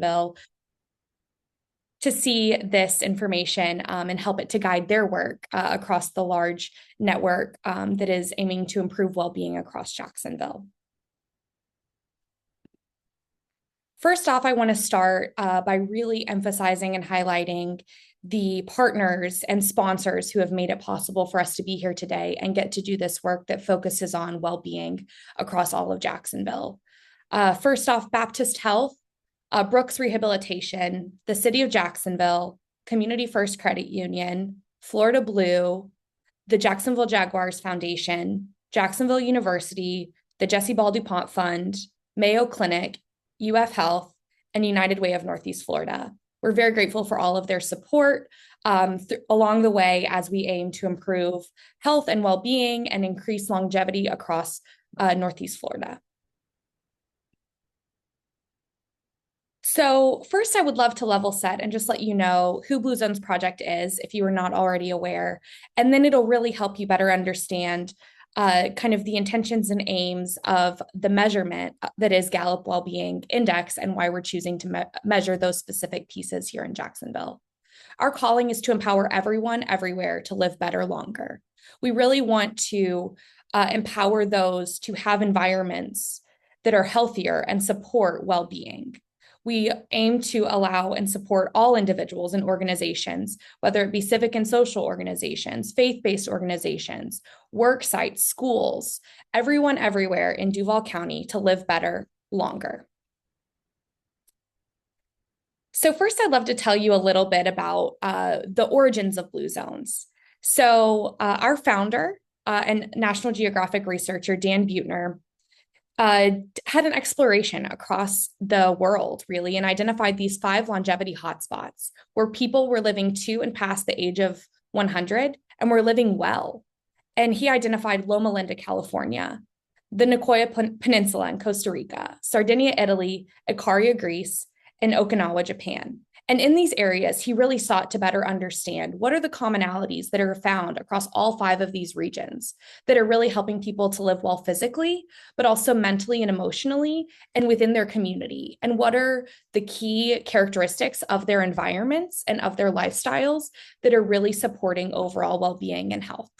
Jacksonville to see this information and help it to guide their work across the large network that is aiming to improve well-being across Jacksonville. First off, I want to start by really emphasizing and highlighting the partners and sponsors who have made it possible for us to be here today and get to do this work that focuses on well-being across all of Jacksonville. First off, Baptist Health, Brooks Rehabilitation, the City of Jacksonville, Community First Credit Union, Florida Blue, the Jacksonville Jaguars Foundation, Jacksonville University, the Jesse Ball DuPont Fund, Mayo Clinic, UF Health, and United Way of Northeast Florida. We're very grateful for all of their support along the way as we aim to improve health and well-being and increase longevity across Northeast Florida. So first, I would love to level set and just let you know who Blue Zones Project is, if you are not already aware, and then it'll really help you better understand kind of the intentions and aims of the measurement that is Gallup Wellbeing Index and why we're choosing to measure those specific pieces here in Jacksonville. Our calling is to empower everyone everywhere to live better longer. We really want to empower those to have environments that are healthier and support well-being. We aim to allow and support all individuals and organizations, whether it be civic and social organizations, faith-based organizations, work sites, schools, everyone everywhere in Duval County to live better longer. So first, I'd love to tell you a little bit about the origins of Blue Zones. So our founder and National Geographic researcher, Dan Buettner, had an exploration across the world, really, and identified these 5 longevity hotspots where people were living to and past the age of 100 and were living well. And he identified Loma Linda, California, the Nicoya Peninsula in Costa Rica, Sardinia, Italy, Icaria, Greece, and Okinawa, Japan. And in these areas, he really sought to better understand what are the commonalities that are found across all 5 of these regions that are really helping people to live well physically, but also mentally and emotionally and within their community. And what are the key characteristics of their environments and of their lifestyles that are really supporting overall well-being and health.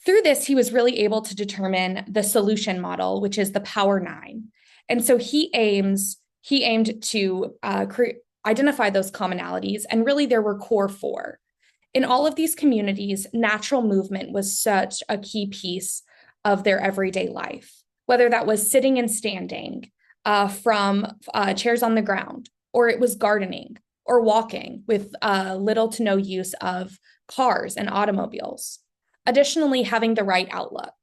Through this, he was really able to determine the solution model, which is the Power 9. And so he aimed to identify those commonalities, and really there were core 4. In all of these communities, natural movement was such a key piece of their everyday life, whether that was sitting and standing from chairs on the ground, or it was gardening or walking with little to no use of cars and automobiles. Additionally, having the right outlook.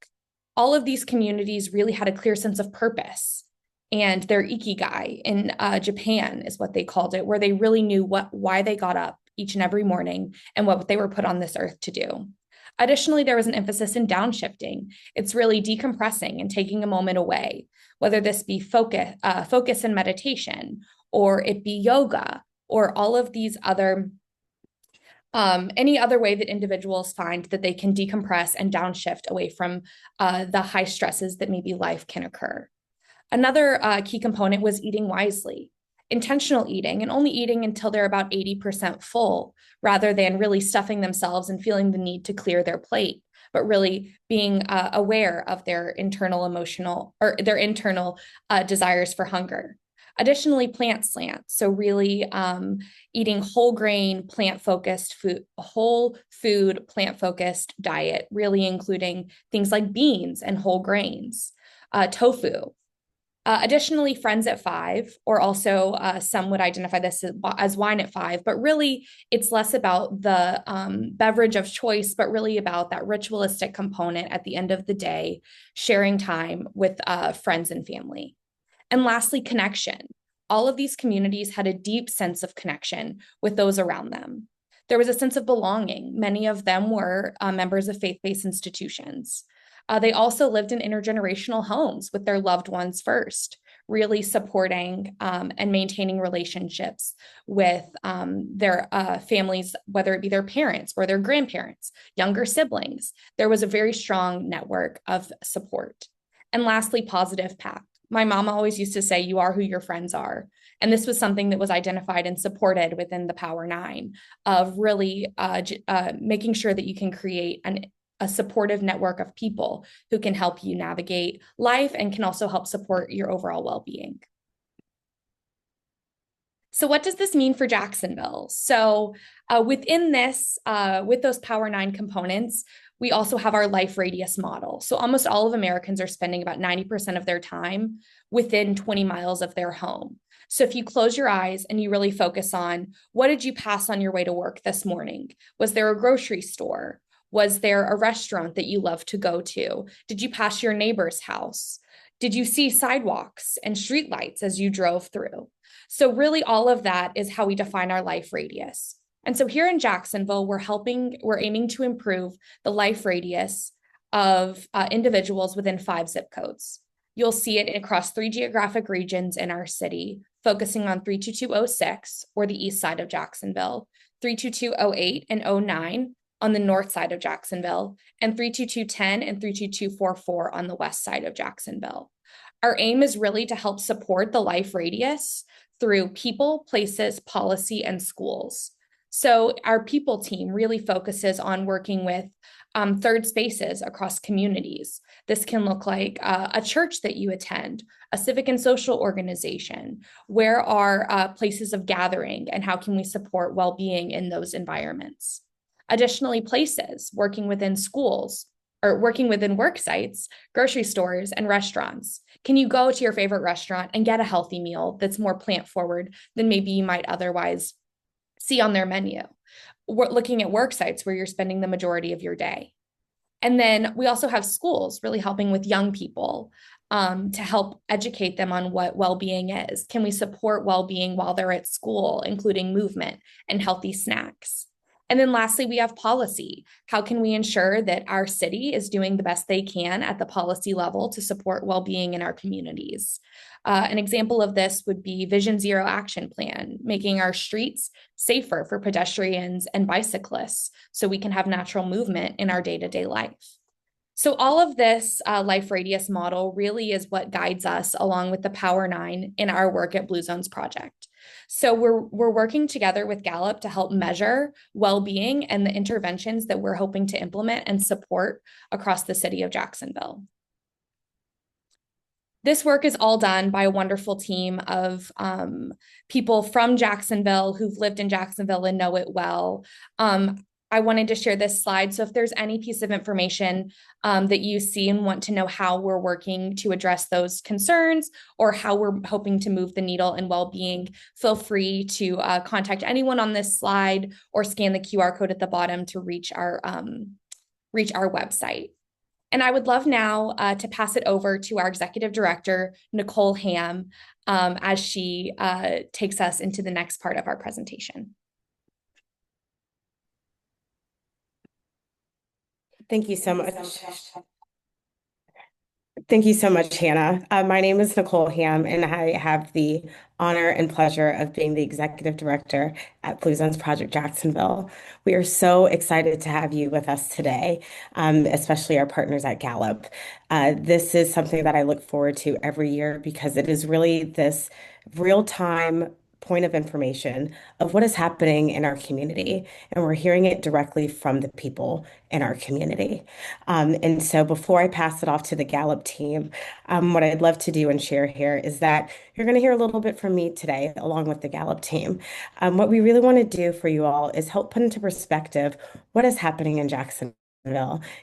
All of these communities really had a clear sense of purpose. And their ikigai in Japan is what they called it, where they really knew why they got up each and every morning and what they were put on this earth to do. Additionally, there was an emphasis in downshifting. It's really decompressing and taking a moment away, whether this be focus and meditation, or it be yoga, or all of these other any other way that individuals find that they can decompress and downshift away from the high stresses that maybe life can occur. Another key component was eating wisely, intentional eating, and only eating until they're about 80% full, rather than really stuffing themselves and feeling the need to clear their plate, but really being aware of their internal emotional or their internal desires for hunger. Additionally, plant slants. So really eating whole grain, plant-focused food, whole food, plant-focused diet, really including things like beans and whole grains, tofu. Additionally, friends at 5, or also some would identify this as wine at 5, but really it's less about the beverage of choice, but really about that ritualistic component at the end of the day, sharing time with friends and family. And lastly, connection. All of these communities had a deep sense of connection with those around them. There was a sense of belonging. Many of them were members of faith-based institutions. They also lived in intergenerational homes with their loved ones first, really supporting and maintaining relationships with their families, whether it be their parents or their grandparents, younger siblings. There was a very strong network of support. And lastly, positive My mom always used to say, you are who your friends are. And this was something that was identified and supported within the Power Nine of really making sure that you can create a supportive network of people who can help you navigate life and can also help support your overall well-being. So what does this mean for Jacksonville? So within this, with those Power Nine components, we also have our life radius model. So almost all of Americans are spending about 90% of their time within 20 miles of their home. So if you close your eyes and you really focus on what did you pass on your way to work this morning? Was there a grocery store? Was there a restaurant that you love to go to? Did you pass your neighbor's house? Did you see sidewalks and streetlights as you drove through? So really all of that is how we define our life radius. And so here in Jacksonville, we're aiming to improve the life radius of individuals within 5 zip codes. You'll see it across 3 geographic regions in our city, focusing on 32206 or the east side of Jacksonville, 32208 and 09 on the north side of Jacksonville, and 32210 and 32244 on the west side of Jacksonville. Our aim is really to help support the life radius through people, places, policy, and schools. So our people team really focuses on working with third spaces across communities. This can look like a church that you attend, a civic and social organization. Where are places of gathering and how can we support well-being in those environments? Additionally, places, working within schools or working within work sites, grocery stores, and restaurants. Can you go to your favorite restaurant and get a healthy meal that's more plant forward than maybe you might otherwise see on their menu? We're looking at work sites where you're spending the majority of your day. And then we also have schools really helping with young people to help educate them on what well-being is. Can we support well-being while they're at school, including movement and healthy snacks? And then lastly, we have policy. How can we ensure that our city is doing the best they can at the policy level to support well-being in our communities? An example of this would be Vision Zero Action Plan, making our streets safer for pedestrians and bicyclists so we can have natural movement in our day-to-day life. So all of this life radius model really is what guides us along with the Power Nine in our work at Blue Zones Project. So we're working together with Gallup to help measure well-being and the interventions that we're hoping to implement and support across the city of Jacksonville. This work is all done by a wonderful team of people from Jacksonville who've lived in Jacksonville and know it well. I wanted to share this slide. So if there's any piece of information that you see and want to know how we're working to address those concerns or how we're hoping to move the needle in well-being, feel free to contact anyone on this slide or scan the QR code at the bottom to reach our website. And I would love now to pass it over to our Executive Director, Nicole Ham, as she takes us into the next part of our presentation. Thank you so much. Thank you so much, Hannah. My name is Nicole Ham, and I have the honor and pleasure of being the Executive Director at Blue Zones Project Jacksonville. We are so excited to have you with us today, especially our partners at Gallup. This is something that I look forward to every year because it is really this real-time point of information of what is happening in our community, and we're hearing it directly from the people in our community. And so before I pass it off to the Gallup team, what I'd love to do and share here is that you're going to hear a little bit from me today, along with the Gallup team. What we really want to do for you all is help put into perspective what is happening in Jacksonville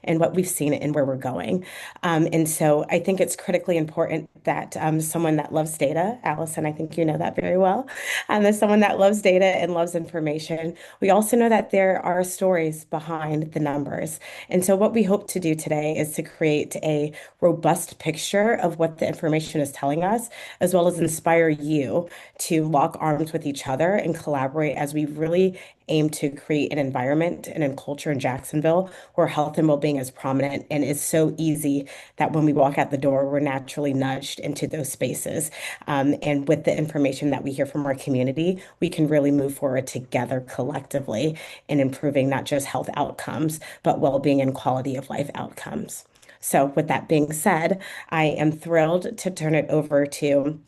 and what we've seen and where we're going. And so I think it's critically important that someone that loves data, Allison, I think you know that very well, as someone that loves data and loves information, we also know that there are stories behind the numbers. And so what we hope to do today is to create a robust picture of what the information is telling us, as well as inspire you to lock arms with each other and collaborate as we really aim to create an environment and a culture in Jacksonville where health and well-being is prominent and is so easy that when we walk out the door, we're naturally nudged into those spaces. And with the information that we hear from our community, we can really move forward together collectively in improving not just health outcomes, but well-being and quality of life outcomes. So, with that being said, I am thrilled to turn it over to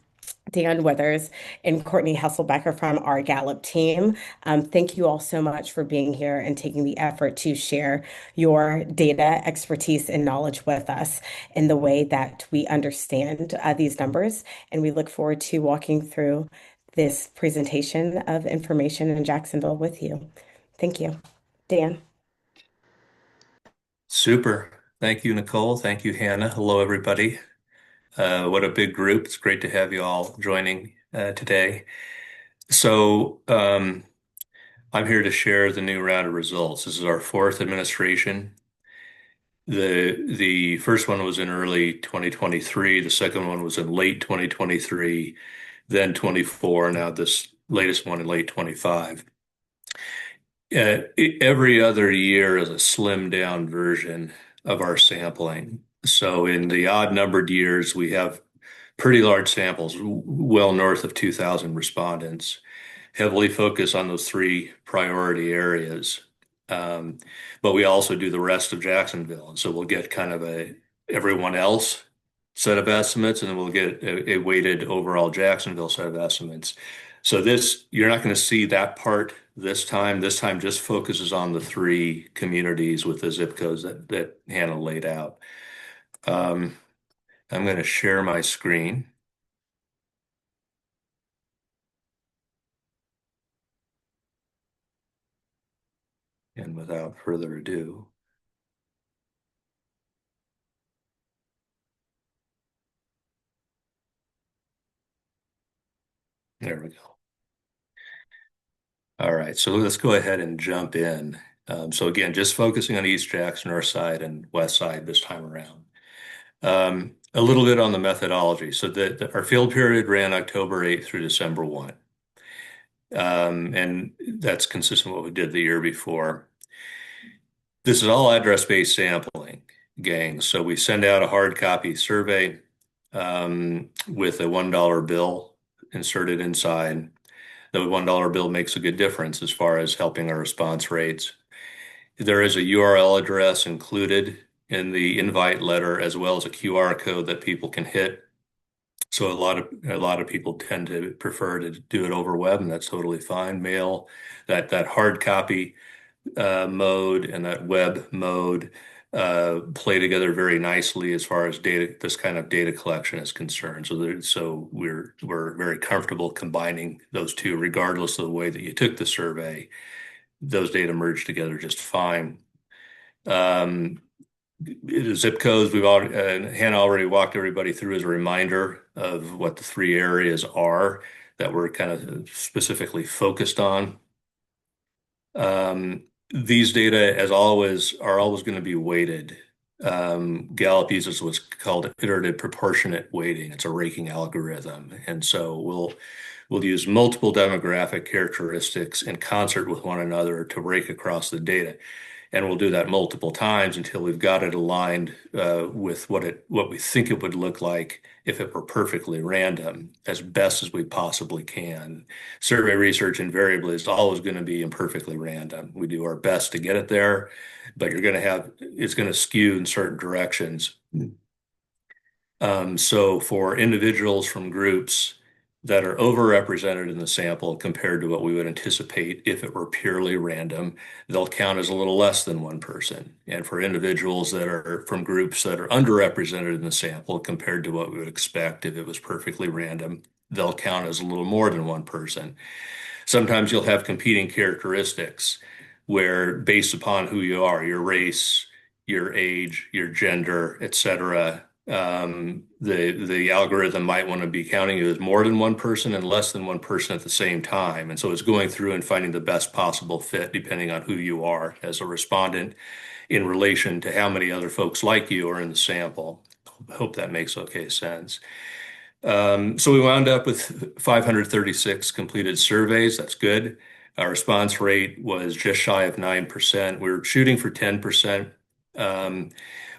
Dan Withers and Courtney Hesselbecker from our Gallup team. Thank you all so much for being here and taking the effort to share your data, expertise, and knowledge with us in the way that we understand these numbers. And we look forward to walking through this presentation of information in Jacksonville with you. Thank you. Dan. Super. Thank you, Nicole. Thank you, Hannah. Hello, everybody. What a big group. It's great to have you all joining today. So, I'm here to share the new round of results. This is our fourth administration. The first one was in early 2023. The second one was in late 2023, then 24. Now this latest one in late 25. Every other year is a slimmed down version of our sampling. So in the odd numbered years, we have pretty large samples, well north of 2,000 respondents, heavily focused on those three priority areas. Um, but we also do the rest of Jacksonville. And so we'll get kind of a everyone else set of estimates, and then we'll get a weighted overall Jacksonville set of estimates. So this, you're not going to see that part this time. This time just focuses on the three communities with the zip codes that Hannah laid out. Um, I'm going to share my screen. And without further ado, there we go. All right, so let's go ahead and jump in. So again, just focusing on East Jackson, North Side, and West Side this time around. A little bit on the methodology. So our field period ran October 8th through December 1. And that's consistent with what we did the year before. This is all address-based sampling, gang. So we send out a hard copy survey with a $1 bill inserted inside. The $1 bill makes a good difference as far as helping our response rates. There is a URL address included in the invite letter, as well as a QR code that people can hit. So a lot of people tend to prefer to do it over web, and that's totally fine. Mail, that hard copy mode and that web mode play together very nicely as far as data, this kind of data collection is concerned. So we're very comfortable combining those two, regardless of the way that you took the survey. Those data merge together just fine. Zip codes, Hannah already walked everybody through as a reminder of what the three areas are that we're kind of specifically focused on. These data, as always, are always going to be weighted. Gallup uses what's called iterative proportionate weighting. It's a raking algorithm. And so we'll use multiple demographic characteristics in concert with one another to rake across the data. And we'll do that multiple times until we've got it aligned with what we think it would look like if it were perfectly random, as best as we possibly can. Survey research invariably is always going to be imperfectly random. We do our best to get it there, but it's going to skew in certain directions. So for individuals from groups that are overrepresented in the sample compared to what we would anticipate if it were purely random, they'll count as a little less than one person. And for individuals that are from groups that are underrepresented in the sample compared to what we would expect if it was perfectly random, they'll count as a little more than one person. Sometimes you'll have competing characteristics where, based upon who you are, your race, your age, your gender, etc., the algorithm might want to be counting you as more than one person and less than one person at the same time. And so it's going through and finding the best possible fit depending on who you are as a respondent in relation to how many other folks like you are in the sample. Hope that makes okay sense. So we wound up with 536 completed surveys. That's good. Our response rate was just shy of 9%. We were shooting for 10%.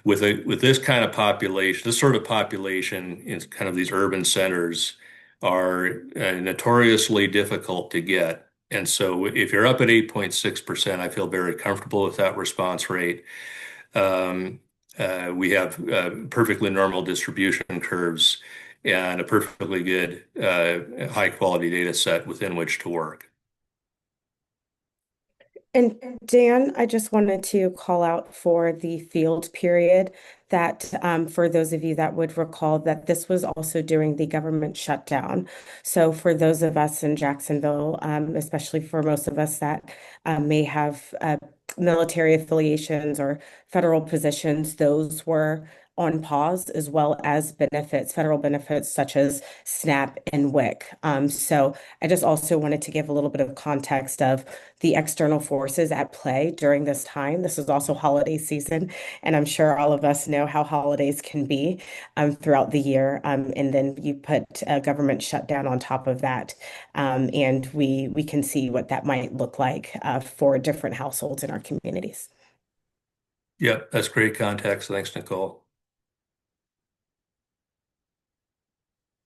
With this kind of population, this sort of population in kind of these urban centers are notoriously difficult to get. And so if you're up at 8.6%, I feel very comfortable with that response rate. We have perfectly normal distribution curves and a perfectly good high quality data set within which to work. And Dan, I just wanted to call out for the field period that for those of you that would recall that this was also during the government shutdown. So for those of us in Jacksonville, especially for most of us that may have military affiliations or federal positions, those were on pause as well as benefits, federal benefits such as SNAP and WIC. So I just also wanted to give a little bit of context of the external forces at play during this time. This is also holiday season, and I'm sure all of us know how holidays can be throughout the year. And then you put a government shutdown on top of that, and we can see what that might look like for different households in our communities. Yeah, that's great context. Thanks, Nicole.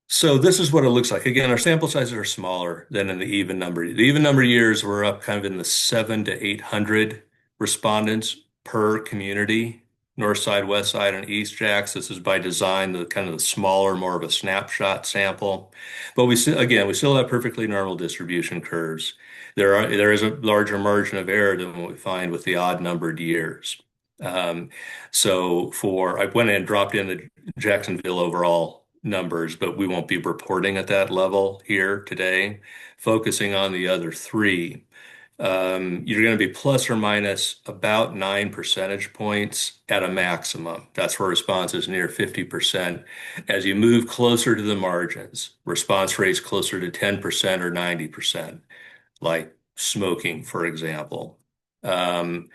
So this is what it looks like. Again, our sample sizes are smaller than in the even number. The even number years were up kind of in the 700 to 800 respondents per community, North Side, West Side, and East Jacks. This is by design, the kind of the smaller, more of a snapshot sample. But we still have perfectly normal distribution curves. There is a larger margin of error than what we find with the odd numbered years. Um, I went and dropped in the Jacksonville overall numbers, but we won't be reporting at that level here today. Focusing on the other three, you're going to be plus or minus about 9 percentage points at a maximum. That's where response is near 50%. As you move closer to the margins, response rates closer to 10% or 90%, like smoking, for example. Um,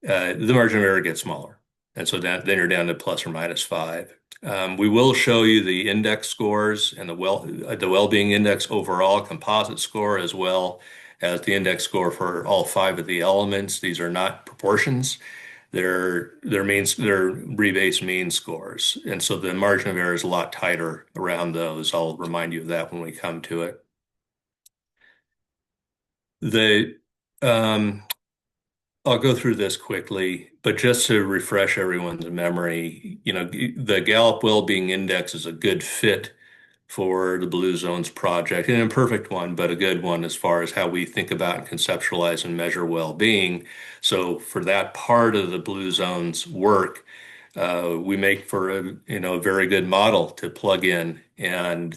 the margin of error gets smaller. And so then you're down to plus or minus 5. We will show you the index scores and the well-being index overall composite score, as well as the index score for all 5 of the elements. These are not proportions. They're rebase mean scores. And so the margin of error is a lot tighter around those. I'll remind you of that when we come to it. The um, I'll go through this quickly, but just to refresh everyone's memory, the Gallup Wellbeing Index is a good fit for the Blue Zones project, an imperfect one, but a good one as far as how we think about and conceptualize and measure well-being. So for that part of the Blue Zones work, we make for a very good model to plug in and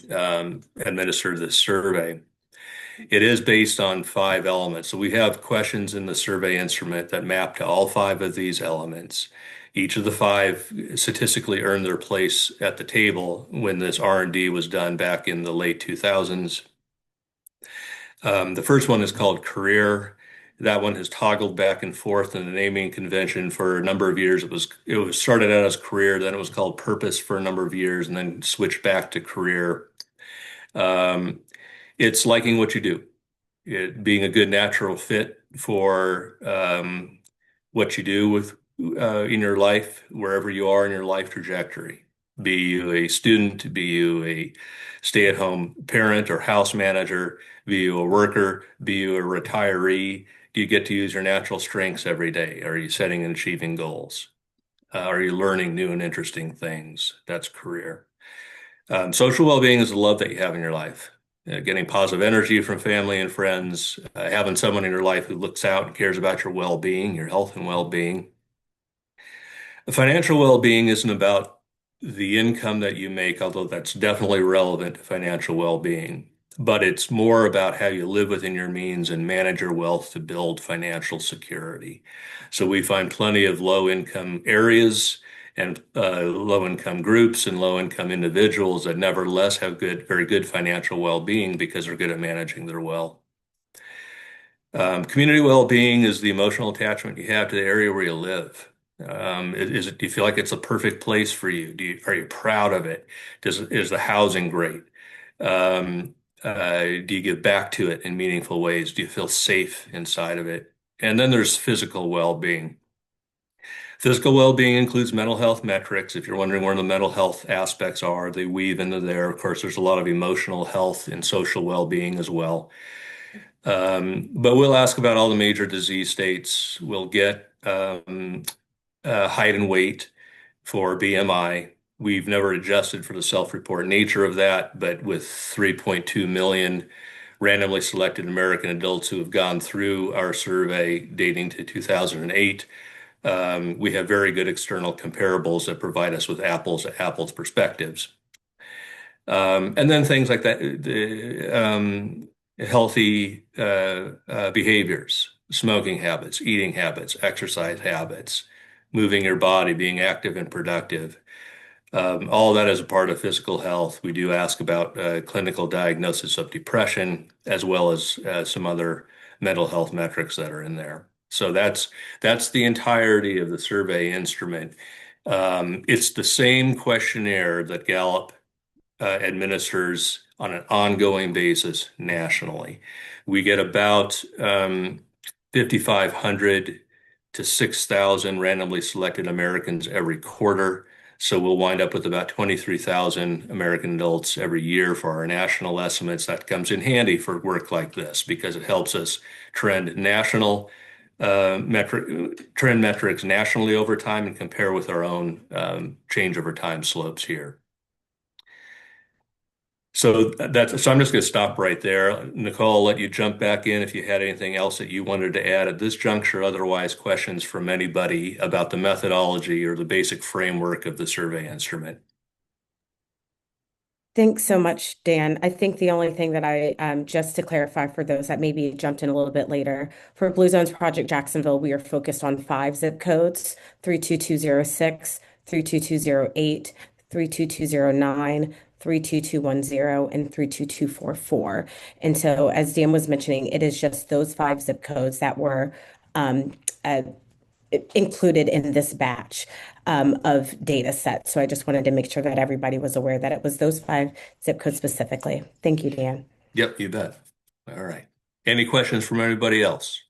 administer this survey. It is based on 5 elements. So we have questions in the survey instrument that map to all 5 of these elements. Each of the 5 statistically earned their place at the table when this R&D was done back in the late 2000s. The first one is called career. That one has toggled back and forth in the naming convention for a number of years. It was started out as career, then it was called purpose for a number of years, and then switched back to career. It's liking what you do, it being a good natural fit for what you do in your life, wherever you are in your life trajectory. Be you a student, be you a stay-at-home parent or house manager, be you a worker, be you a retiree. Do you get to use your natural strengths every day? Are you setting and achieving goals? Are you learning new and interesting things? That's career. Social well-being is the love that you have in your life. Getting positive energy from family and friends, having someone in your life who looks out and cares about your well-being, your health and well-being. Financial well-being isn't about the income that you make, although that's definitely relevant to financial well-being, but it's more about how you live within your means and manage your wealth to build financial security. So we find plenty of low-income areas and low-income groups and low-income individuals that nevertheless have very good financial well-being because they're good at managing their wealth. Community well-being is the emotional attachment you have to the area where you live. Do you feel like it's a perfect place for you? Are you proud of it? Is the housing great? Do you give back to it in meaningful ways? Do you feel safe inside of it? And then there's physical well-being. Physical well-being includes mental health metrics. If you're wondering where the mental health aspects are, they weave into there. Of course, there's a lot of emotional health and social well-being as well. But we'll ask about all the major disease states. We'll get height and weight. for BMI. We've never adjusted for the self-report nature of that, but with 3.2 million randomly selected American adults who have gone through our survey dating to 2008, we have very good external comparables that provide us with apples to apples perspectives. And then things like that, healthy behaviors, smoking habits, eating habits, exercise habits, moving your body, being active and productive. All that is a part of physical health. We do ask about clinical diagnosis of depression, as well as some other mental health metrics that are in there. So that's the entirety of the survey instrument. It's the same questionnaire that Gallup administers on an ongoing basis nationally. We get about 5,500 to 6,000 randomly selected Americans every quarter. So we'll wind up with about 23,000 American adults every year for our national estimates. That comes in handy for work like this because it helps us trend metrics nationally over time and compare with our own change over time slopes here. So I'm just going to stop right there. Nicole, I'll let you jump back in if you had anything else that you wanted to add at this juncture. Otherwise, questions from anybody about the methodology or the basic framework of the survey instrument. Thanks so much, Dan. I think the only thing that just to clarify for those that maybe jumped in a little bit later, for Blue Zones Project Jacksonville, we are focused on 5 zip codes: 32206, 32208, 32209, 32210, and 32244. And so, as Dan was mentioning, it is just those 5 zip codes that were um, uh, included in this batch of data sets. So I just wanted to make sure that everybody was aware that it was those 5 zip codes specifically. Thank you, Dan. Yep, you bet. All right. Any questions from anybody else?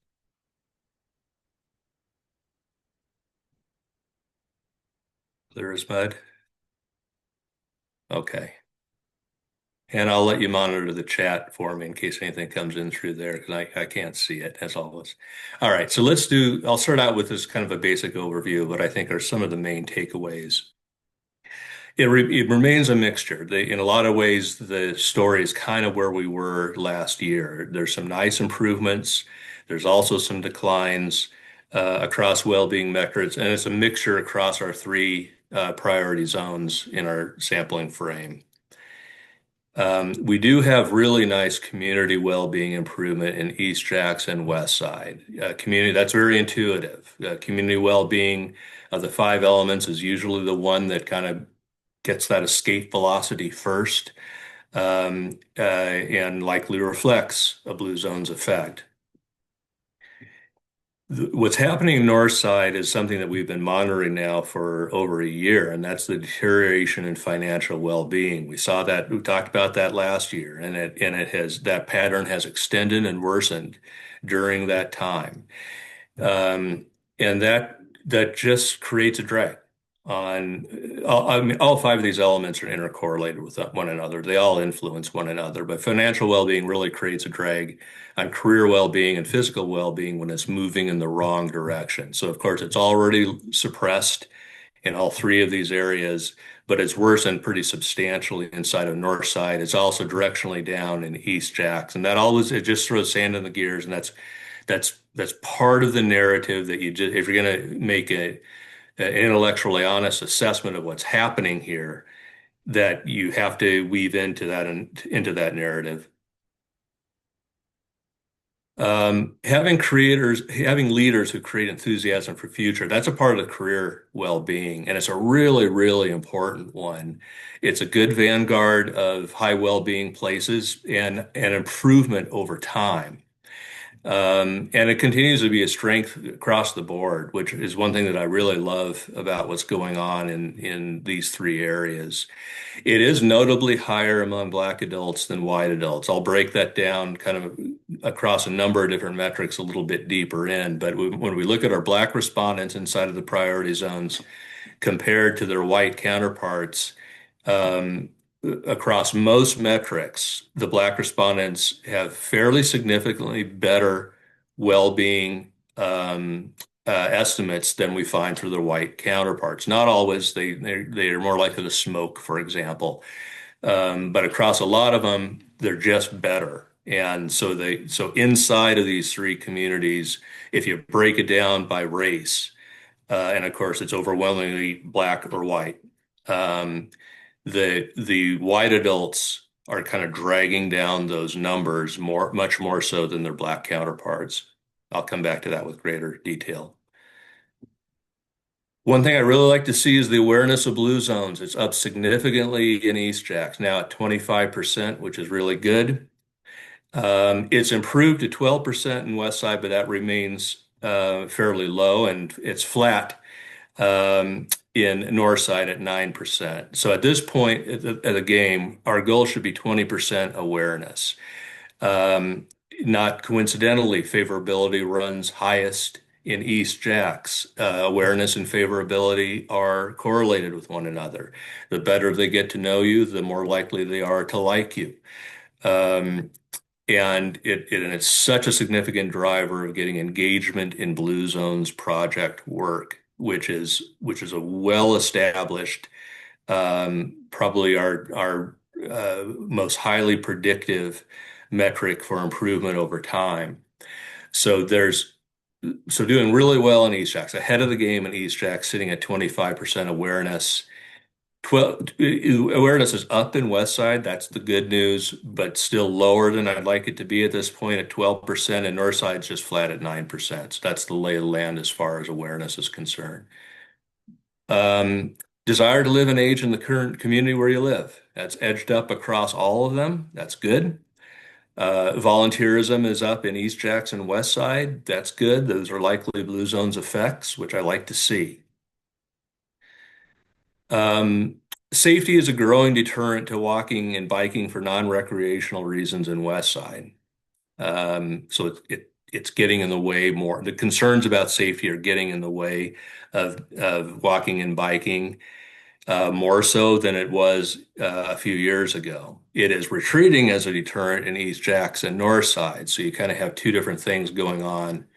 Clear as mud? Okay. And I'll let you monitor the chat for me in case anything comes in through there because I can't see it as always. All right, so I'll start out with this kind of a basic overview of what I think are some of the main takeaways. It remains a mixture. In a lot of ways, the story is kind of where we were last year. There's some nice improvements. There's also some declines across well-being metrics, and it's a mixture across our 3 priority zones in our sampling frame. We do have really nice community well-being improvement in East Jackson, West Side. Community, that's very intuitive. Community well-being of the 5 elements is usually the one that kind of gets that escape velocity first, and likely reflects a Blue Zones effect. What's happening north side is something that we've been monitoring now for over a year, and that's the deterioration in financial well-being. We talked about that last year, and that pattern has extended and worsened during that time. And that just creates a drag on, I mean, all 5 of these elements are intercorrelated with one another. They all influence one another, but financial well-being really creates a drag on career well-being and physical well-being when it's moving in the wrong direction. So of course, it's already suppressed in all 3 of these areas, but it's worsened pretty substantially inside of north side. It's also directionally down in East Jackson. It just throws sand in the gears, and that's part of the narrative that if you're going to make an intellectually honest assessment of what's happening here, that you have to weave into that narrative. Having leaders who create enthusiasm for future, that's a part of the career well-being, and it's a really, really important one. It's a good vanguard of high well-being places and an improvement over time. And it continues to be a strength across the board, which is one thing that I really love about what's going on in these 3 areas. It is notably higher among Black adults than white adults. I'll break that down kind of across a number of different metrics a little bit deeper in. But when we look at our Black respondents inside of the priority zones compared to their white counterparts, across most metrics, the Black respondents have fairly significantly better well-being estimates than we find for their white counterparts. Not always. They are more likely to smoke, for example. But across a lot of them, they're just better. And so inside of these three communities, if you break it down by race, and of course it's overwhelmingly black or white, um, the white adults are kind of dragging down those numbers much more so than their black counterparts. I'll come back to that with greater detail. One thing I really like to see is the awareness of blue zones. It's up significantly in East Jacks, now at 25%, which is really good. It's improved to 12% in West Side, but that remains fairly low, and it's flat in North Side at 9%. So at this point of the game, our goal should be 20% awareness. Um, Not coincidentally, favorability runs highest in East Jacks. Awareness and favorability are correlated with one another. The better they get to know you, the more likely they are to like you. Um, and it's such a significant driver of getting engagement in Blue Zones project work, which is a well-established, probably our most highly predictive metric for improvement over time. So doing really well in East Jacks, ahead of the game in East Jacks, sitting at 25% awareness. 12 awareness is up in West Side. That's the good news, but still lower than I'd like it to be at this point at 12%, and North Side's just flat at 9%. So that's the lay of the land as far as awareness is concerned. Um, Desire to live and age in the current community where you live. That's edged up across all of them. That's good. Volunteerism is up in East Jackson, West Side. That's good. Those are likely Blue Zones effects, which I like to see. Safety is a growing deterrent to walking and biking for non-recreational reasons in West Side. So it's getting in the way more. The concerns about safety are getting in the way of walking and biking more so than it was a few years ago. It is retreating as a deterrent in East Jackson, North Side. So you kind of have two different things going on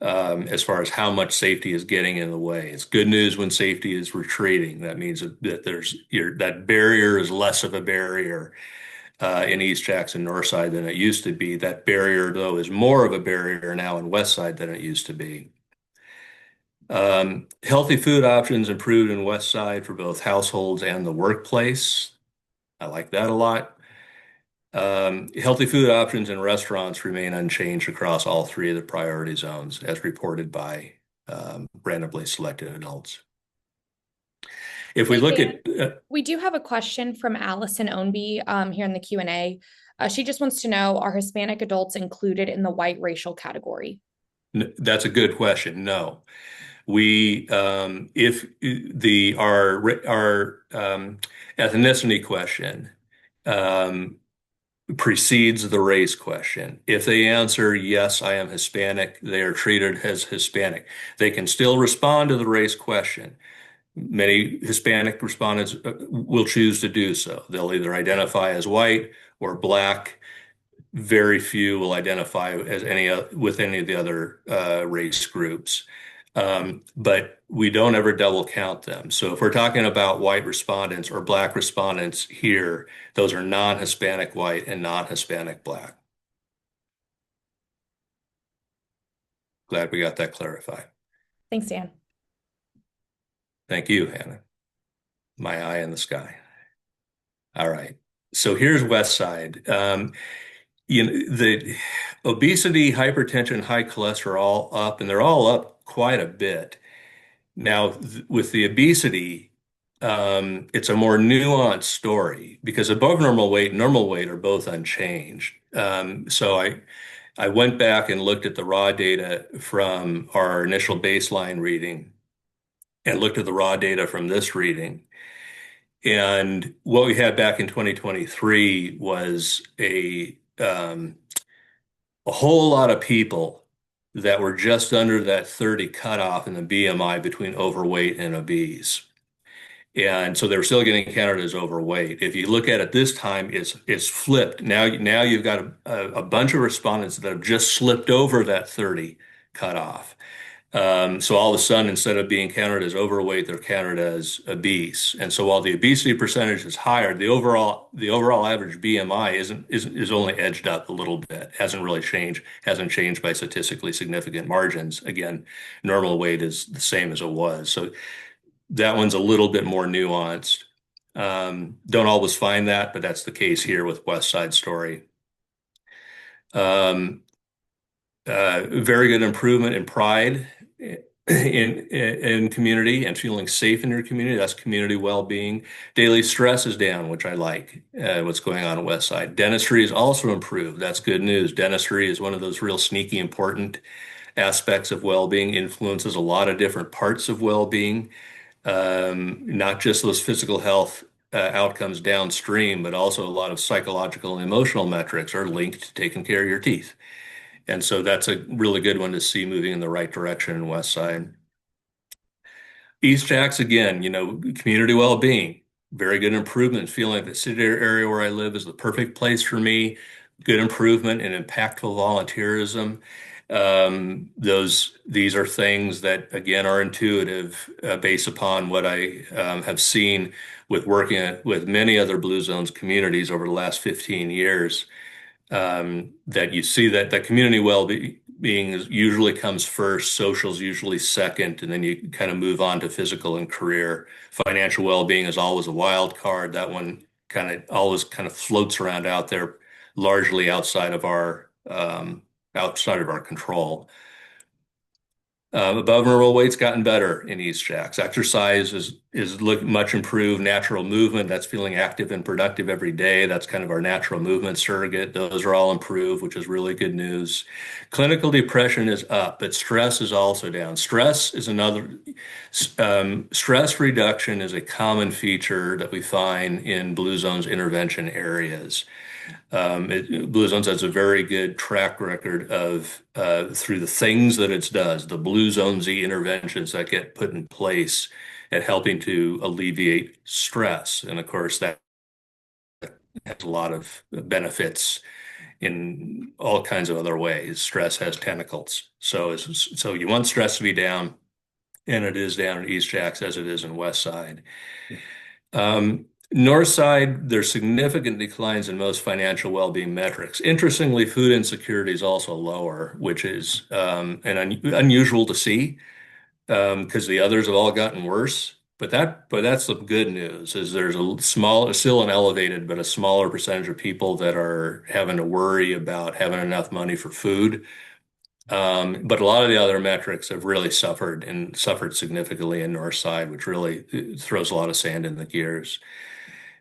as far as how much safety is getting in the way. It's good news when safety is retreating. That means that that barrier is less of a barrier in East Jackson North Side than it used to be. That barrier, though, is more of a barrier now in West Side than it used to be. Healthy food options improved in West Side for both households and the workplace. I like that a lot. Healthy food options in restaurants remain unchanged across all three of the priority zones, as reported by randomly selected adults. If we Hey, look Dan, at, we do have a question from Allison Ownby here in the Q&A. She just wants to know, are Hispanic adults included in the white racial category? that's a good question. No. We, if our ethnicity question precedes the race question. If they answer, yes, I am Hispanic, they are treated as Hispanic. They can still respond to the race question. Many Hispanic respondents will choose to do so. They'll either identify as white or black. Very few will identify as with any of the other race groups. But we don't ever double count them. So if we're talking about white respondents or black respondents here, those are non-Hispanic white and non-Hispanic black. Glad we got that clarified. Thanks, Dan. Thank you, Hannah. My eye in the sky. All right. So here's West Side. The obesity, hypertension, high cholesterol up, and they're all up quite a bit. Now, with the obesity, it's a more nuanced story because above normal weight and normal weight are both unchanged. So I went back and looked at the raw data from our initial baseline reading and looked at the raw data from this reading. And what we had back in 2023 was a whole lot of people that were just under that 30 cutoff in the BMI between overweight and obese. And so they were still getting counted as overweight. If you look at it this time, it's flipped. Now you've got a bunch of respondents that have just slipped over that 30 cutoff. So all of a sudden, instead of being counted as overweight, they're counted as obese. And so while the obesity percentage is higher, the overall average BMI is only edged up a little bit. Hasn't changed by statistically significant margins. Again, normal weight is the same as it was. So that one's a little bit more nuanced. Don't always find that, but that's the case here with West Side Story. Um, very good improvement in pride in community and feeling safe in your community. That's community well-being. Daily stress is down, which I like. What's going on West Side. Dentistry is also improved. That's good news. Dentistry is one of those real sneaky important aspects of well-being, influences a lot of different parts of well-being, not just those physical health outcomes downstream, but also a lot of psychological and emotional metrics are linked to taking care of your teeth. And so that's a really good one to see moving in the right direction in West Side. East Jacks, again, community well-being, very good improvement, feeling like the city area where I live is the perfect place for me, good improvement in impactful volunteerism. These are things that, again, are intuitive based upon what I have seen with working with many other Blue Zones communities over the last 15 years. That you see that community well-being usually comes first, social's usually second, and then you kind of move on to physical and career. Financial well-being is always a wild card. That one always kind of floats around out there, largely outside of our control. Above normal weight's gotten better in East Jacks. Exercise is much improved. Natural movement, that's feeling active and productive every day. That's kind of our natural movement surrogate. Those are all improved, which is really good news. Clinical depression is up, but stress is also down. Stress reduction is a common feature that we find in Blue Zones intervention areas. Blue Zones has a very good track record of through the things that it does, the Blue Zones-y interventions that get put in place at helping to alleviate stress. And of course, that has a lot of benefits in all kinds of other ways. Stress has tentacles. So you want stress to be down, and it is down in East Jacks as it is in West Side. North Side, there's significant declines in most financial well-being metrics. Interestingly, food insecurity is also lower, which is unusual to see because the others have all gotten worse. But that's the good news is there's still an elevated, but a smaller percentage of people that are having to worry about having enough money for food. But a lot of the other metrics have really suffered significantly in North Side, which really throws a lot of sand in the gears.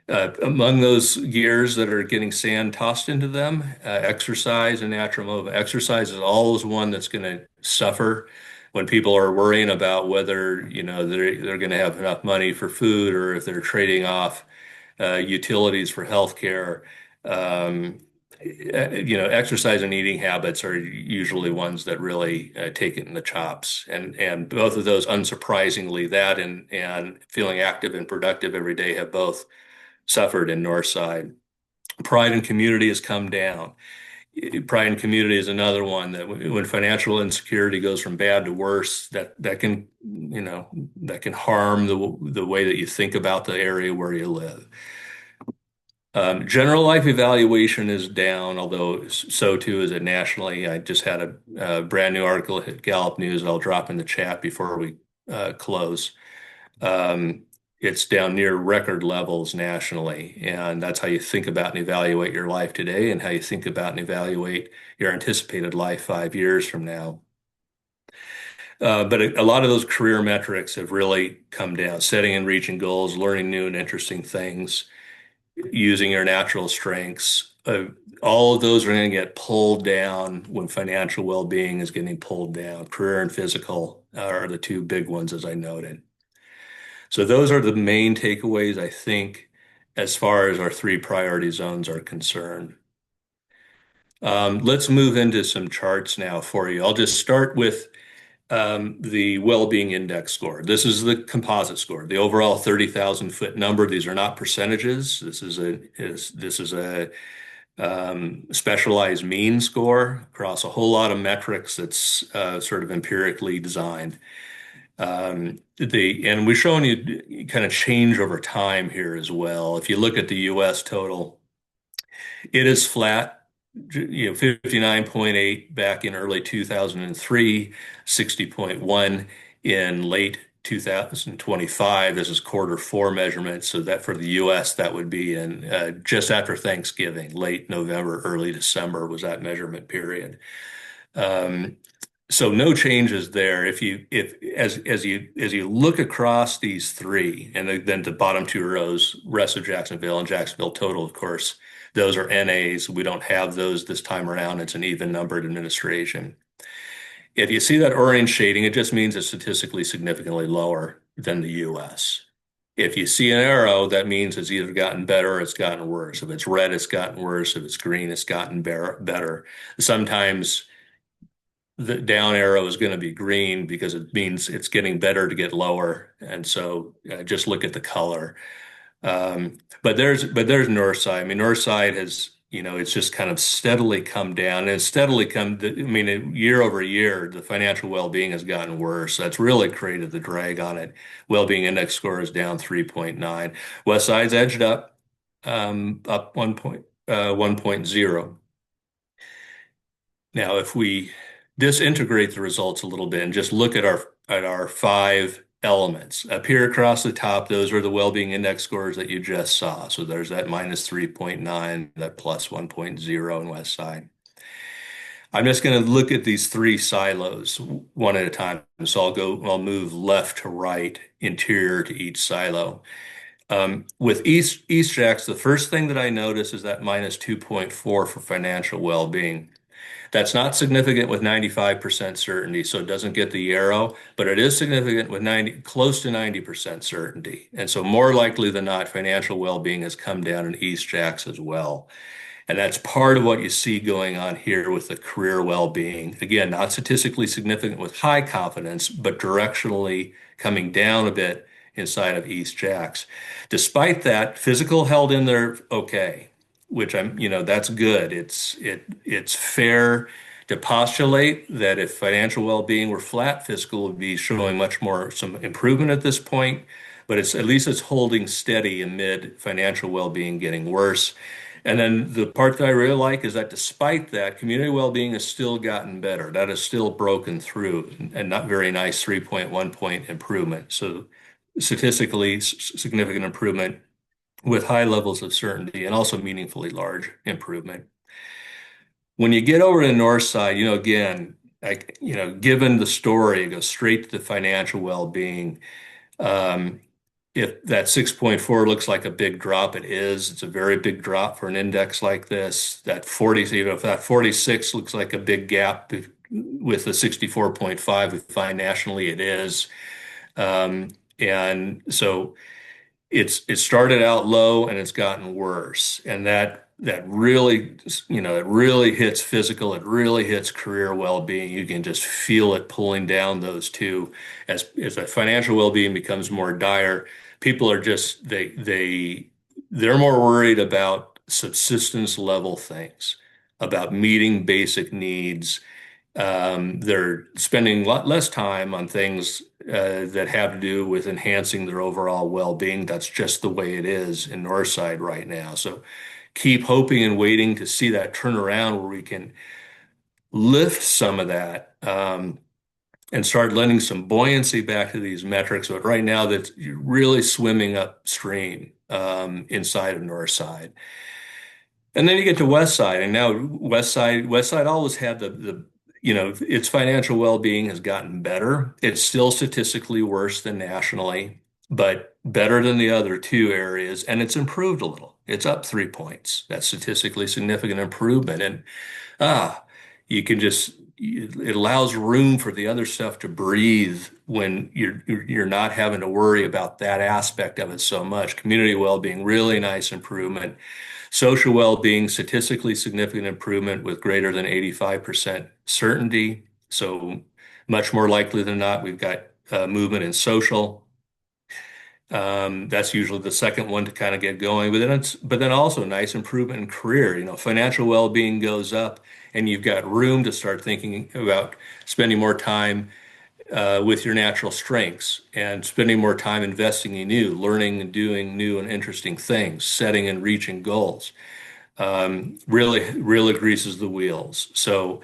Among those gears that are getting sand tossed into them, exercise and natural movement. Exercise is always one that's going to suffer when people are worrying about whether, they're going to have enough money for food or if they're trading off utilities for healthcare. Exercise and eating habits are usually ones that really take it in the chops. And both of those, unsurprisingly, that and feeling active and productive every day have both suffered in North Side. Pride in community has come down. Pride in community is another one that when financial insecurity goes from bad to worse, that can harm the way that you think about the area where you live. General life evaluation is down, although so too is it nationally. I just had a brand new article hit Gallup News that I'll drop in the chat before we close. It's down near record levels nationally, and that's how you think about and evaluate your life today and how you think about and evaluate your anticipated life 5 years from now. But a lot of those career metrics have really come down, setting and reaching goals, learning new and interesting things, using your natural strengths. All of those are going to get pulled down when financial well-being is getting pulled down. Career and physical are the two big ones, as I noted. So those are the main takeaways, I think, as far as our three priority zones are concerned. Let's move into some charts now for you. I'll just start with the well-being index score. This is the composite score, the overall 30,000 foot number. These are not percentages. This is a specialized mean score across a whole lot of metrics that's sort of empirically designed. And we're showing you kind of change over time here as well. If you look at the US total, it is flat, 59.8 back in early 2003, 60.1 in late 2025. This is quarter four measurement. So that for the US, that would be in just after Thanksgiving, late November, early December was that measurement period. Um, so no changes there. If as you look across these three, and then the bottom two rows, rest of Jacksonville and Jacksonville total, of course, those are NAs. We don't have those this time around. It's an even numbered administration. If you see that orange shading, it just means it's statistically significantly lower than the US. If you see an arrow, that means it's either gotten better or it's gotten worse. If it's red, it's gotten worse. If it's green, it's gotten better. Sometimes the down arrow is going to be green because it means it's getting better to get lower. And so just look at the color. But there's Northside. I mean, Northside has, it's just kind of steadily come down and steadily come, I mean, year over year, the financial well-being has gotten worse. That's really created the drag on it. Well-being index score is down 3.9. Westside's edged up 1.0. Now, if we disintegrate the results a little bit and just look at our five elements up here across the top, those are the well-being index scores that you just saw. So there's that minus 3.9, that plus 1.0 in West Side. I'm just going to look at these three silos one at a time. So I'll move left to right, interior to each silo. With East Jacks, the first thing that I notice is that minus 2.4 for financial well-being. That's not significant with 95% certainty, so it doesn't get the arrow, but it is significant with close to 90% certainty. And so more likely than not, financial well-being has come down in East Jacks as well. And that's part of what you see going on here with the career well-being. Again, not statistically significant with high confidence, but directionally coming down a bit inside of East Jacks. Despite that, physical held in there okay, which that's good. It's fair to postulate that if financial well-being were flat, fiscal would be showing much more some improvement at this point, but at least it's holding steady amid financial well-being getting worse. And then the part that I really like is that despite that, community well-being has still gotten better. That has still broken through and not very nice 3.1 point improvement. So statistically significant improvement with high levels of certainty and also meaningfully large improvement. When you get over to the north side, again, given the story, it goes straight to the financial well-being. If that 6.4 looks like a big drop, it is. It's a very big drop for an index like this. That 40, if that 46 looks like a big gap with the 64.5 we find nationally, it is. And so it started out low and it's gotten worse. And that really, it really hits physical, it really hits career well-being. You can just feel it pulling down those two. As the financial well-being becomes more dire, people are just they're more worried about subsistence level things, about meeting basic needs. They're spending a lot less time on things that have to do with enhancing their overall well-being. That's just the way it is in Northside right now. So keep hoping and waiting to see that turnaround where we can lift some of that and start lending some buoyancy back to these metrics. But right now, that's really swimming upstream inside of Northside. And then you get to West Side, and now West Side always had its financial well-being has gotten better. It's still statistically worse than nationally, but better than the other two areas, and it's improved a little. It's up 3 points. That's statistically significant improvement. And you can it allows room for the other stuff to breathe when you're not having to worry about that aspect of it so much. Community well-being, really nice improvement. Social well-being, statistically significant improvement with greater than 85% certainty. So much more likely than not, we've got movement in social. That's usually the second one to kind of get going. But then also nice improvement in career. Financial well-being goes up, and you've got room to start thinking about spending more time with your natural strengths and spending more time investing in you, learning and doing new and interesting things, setting and reaching goals. Really greases the wheels. So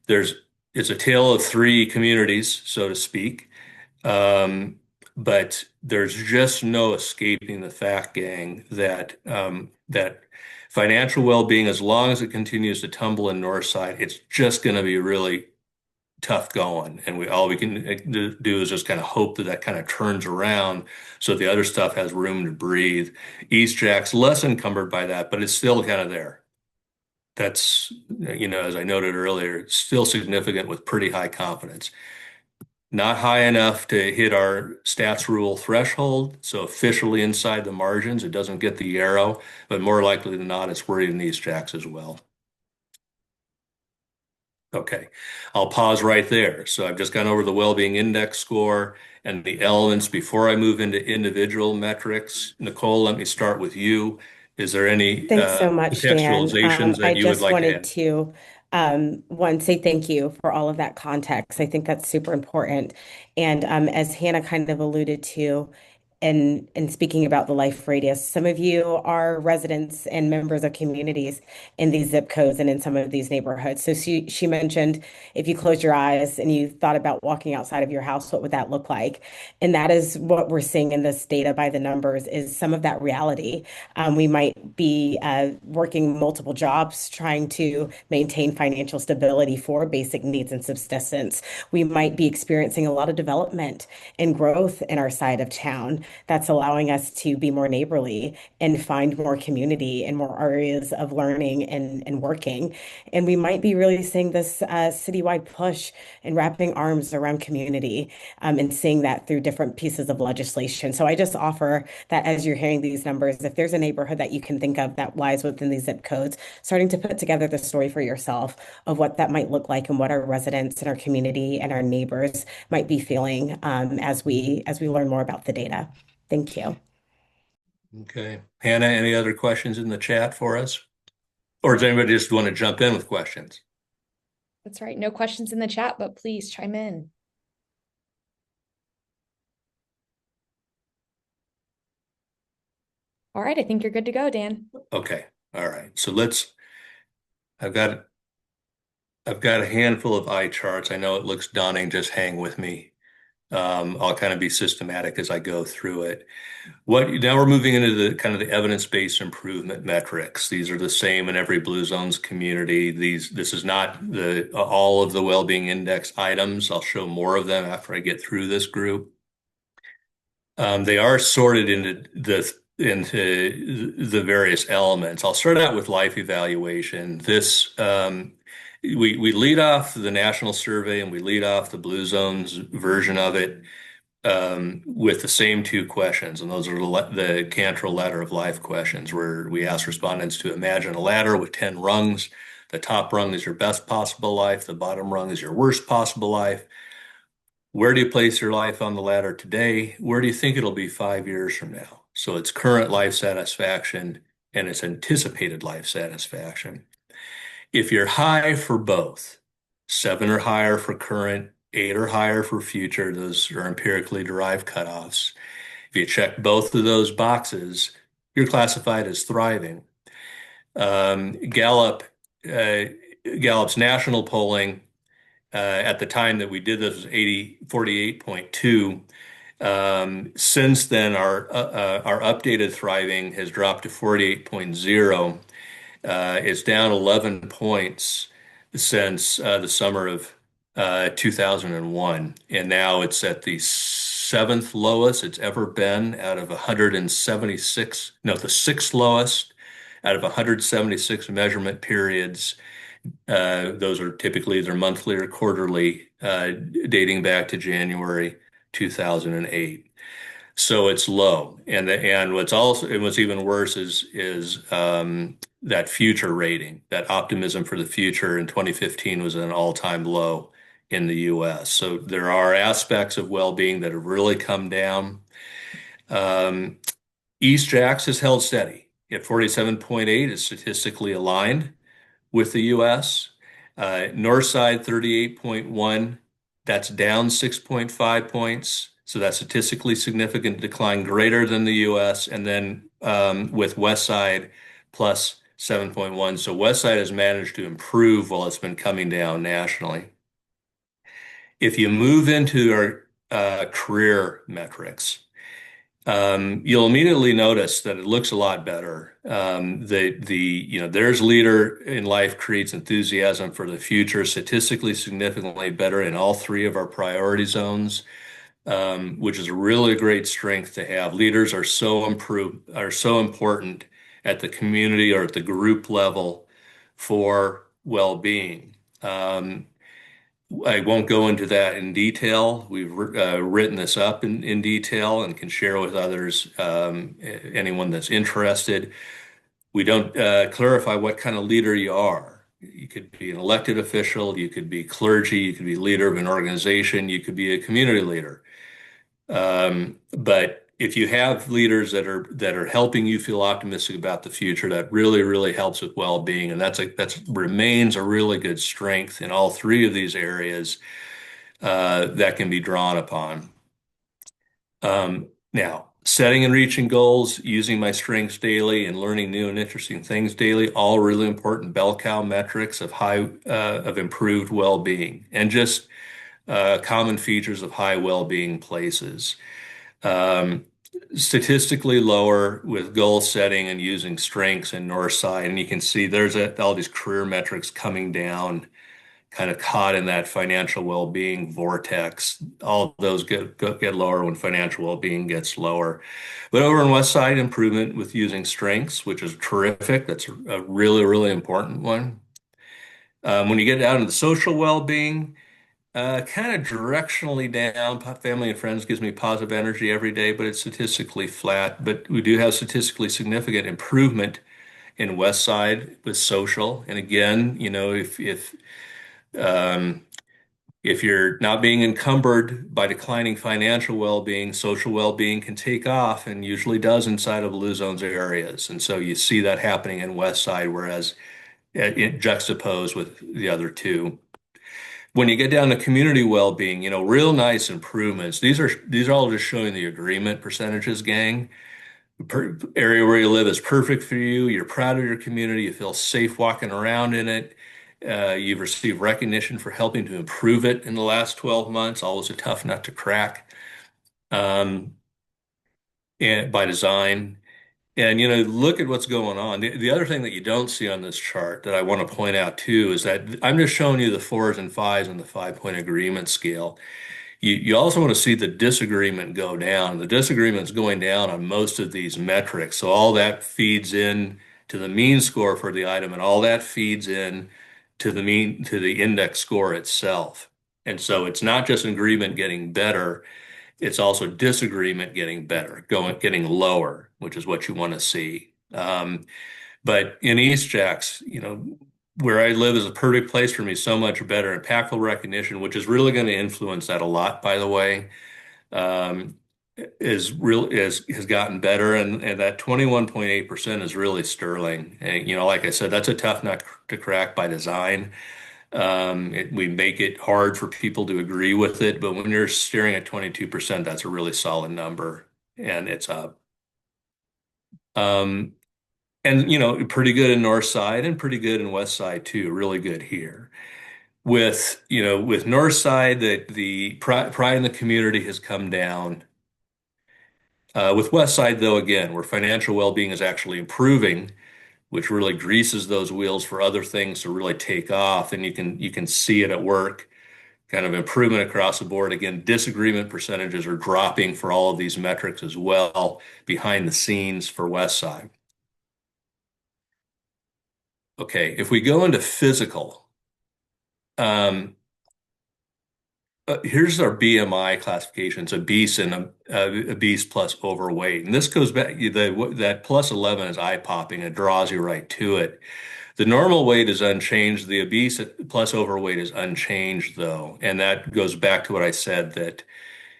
there's it's a tale of three communities, so to speak. Um, but there's just no escaping the fact, gang, that financial well-being, as long as it continues to tumble in Northside, it's just going to be really tough going. And all we can do is just kind of hope that that kind of turns around so the other stuff has room to breathe. East Jack's less encumbered by that, but it's still kind of there. That's, as I noted earlier, it's still significant with pretty high confidence. Not high enough to hit our stats rule threshold, so officially inside the margins, it doesn't get the arrow, but more likely than not, it's worried in East Jacks as well. Okay, I'll pause right there. So I've just gone over the well-being index score and the elements before I move into individual metrics. Nicole, let me start with you. Is there any Thanks so much, Dan. contextualizations I that you would just like to wanted add? to one say thank you for all of that context. I think that's super important. And as Hannah kind of alluded to, in speaking about the life radius, some of you are residents and members of communities in these zip codes and in some of these neighborhoods. So she mentioned if you closed your eyes and you thought about walking outside of your house, what would that look like? And that is what we're seeing in this data by the numbers is some of that reality. We might be working multiple jobs trying to maintain financial stability for basic needs and subsistence. We might be experiencing a lot of development and growth in our side of town that's allowing us to be more neighborly and find more community and more areas of learning and working. And we might be really seeing this citywide push and wrapping arms around community and seeing that through different pieces of legislation. So I just offer that as you're hearing these numbers, if there's a neighborhood that you can think of that lies within these zip codes, starting to put together the story for yourself of what that might look like and what our residents and our community and our neighbors might be feeling as we learn more about the data. Thank you. Okay. Hannah, any other questions in the chat for us? Or does anybody just want to jump in with questions? That's right. No questions in the chat, but please chime in. All right, I think you're good to go, Dan. Okay. All right. So I've got I've got a handful of eye charts. I know it looks daunting. Just hang with me. I'll kind of be systematic as I go through it. Now we're moving into the kind of the evidence-based improvement metrics. These are the same in every Blue Zones community. This is not all of the well-being index items. I'll show more of them after I get through this group. They are sorted into the various elements. I'll start out with life evaluation. We lead off the national survey and we lead off the Blue Zones version of it with the same two questions, and those are the Cantrell ladder of life questions, where we ask respondents to imagine a ladder with 10 rungs. The top rung is your best possible life. The bottom rung is your worst possible life. Where do you place your life on the ladder today? Where do you think it'll be 5 years from now? So it's current life satisfaction and it's anticipated life satisfaction. If you're high for both, 7 or higher for current, 8 or higher for future, those are empirically derived cutoffs. If you check both of those boxes, you're classified as thriving. Gallup, Gallup's national polling at the time that we did this was 48.2. Since then, our updated thriving has dropped to 48.0. It's down 11 points since the summer of 2001, and now it's at the seventh lowest it's ever been out of 176. No, the sixth lowest out of 176 measurement periods. Those are typically either monthly or quarterly, dating back to January 2008. So it's low, and what's even worse is that future rating, that optimism for the future in 2015 was at an all-time low in the U.S. So there are aspects of well-being that have really come down. Um, East Jacks has held steady at 47.8 is statistically aligned with the US. Northside 38.1, that's down 6.5 points. So that's statistically significant decline greater than the US. And then with Westside plus 7.1. So Westside has managed to improve while it's been coming down nationally. If you move into our career metrics, you'll immediately notice that it looks a lot better. There's leader in life creates enthusiasm for the future, statistically significantly better in all three of our priority zones, which is a really great strength to have. Leaders are so important at the community or at the group level for well-being. I won't go into that in detail. We've written this up in detail and can share with others, anyone that's interested. We don't clarify what kind of leader you are. You could be an elected official, you could be clergy, you could be leader of an organization, you could be a community leader. But if you have leaders that are helping you feel optimistic about the future, that really, really helps with well-being, and that's remains a really good strength in all three of these areas that can be drawn upon. Now, setting and reaching goals, using my strengths daily, and learning new and interesting things daily, all really important bell cow metrics of improved well-being, and just common features of high well-being places. Um, Statistically lower with goal setting and using strengths in north side. And you can see there's all these career metrics coming down, kind of caught in that financial well-being vortex. All those get lower when financial well-being gets lower. But over on west side, improvement with using strengths, which is terrific. That's a really, really important one. When you get down to the social well-being, kind of directionally down. Family and friends gives me positive energy every day, but it's statistically flat. But we do have statistically significant improvement in West Side with social. And again, um, if you're not being encumbered by declining financial well-being, social well-being can take off and usually does inside of Blue Zones areas. And so you see that happening in West Side, whereas it juxtaposed with the other two. When you get down to community well-being, real nice improvements. These are all just showing the agreement percentages, gang. Area where you live is perfect for you. You're proud of your community. You feel safe walking around in it. You've received recognition for helping to improve it in the last 12 months. Always a tough nut to crack, um, and by design. And look at what's going on. The other thing that you don't see on this chart that I want to point out too is that I'm just showing you the fours and fives on the 5-point agreement scale. You also want to see the disagreement go down. The disagreement's going down on most of these metrics. So all that feeds in to the mean score for the item, and all that feeds in to the index score itself. And so it's not just agreement getting better, it's also disagreement getting better, getting lower, which is what you want to see. But in East Jacks, where I live is a perfect place for me, so much better. Impactful recognition, which is really going to influence that a lot, by the way, um, has gotten better, and that 21.8% is really sterling. And like I said, that's a tough nut to crack by design. We make it hard for people to agree with it, but when you're staring at 22%, that's a really solid number, and it's up. Um, and pretty good in North Side and pretty good in West Side too. Really good here. With North Side, the pride in the community has come down. With West Side, though, again, where financial well-being is actually improving, which really greases those wheels for other things to really take off, and you can see it at work. Kind of improvement across the board. Again, disagreement percentages are dropping for all of these metrics as well behind the scenes for West Side. Okay, if we go into physical, um, here's our BMI classifications: obese and obese plus overweight. And this goes back, that plus 11 is eye-popping. It draws you right to it. The normal weight is unchanged. The obese plus overweight is unchanged, though. And that goes back to what I said, that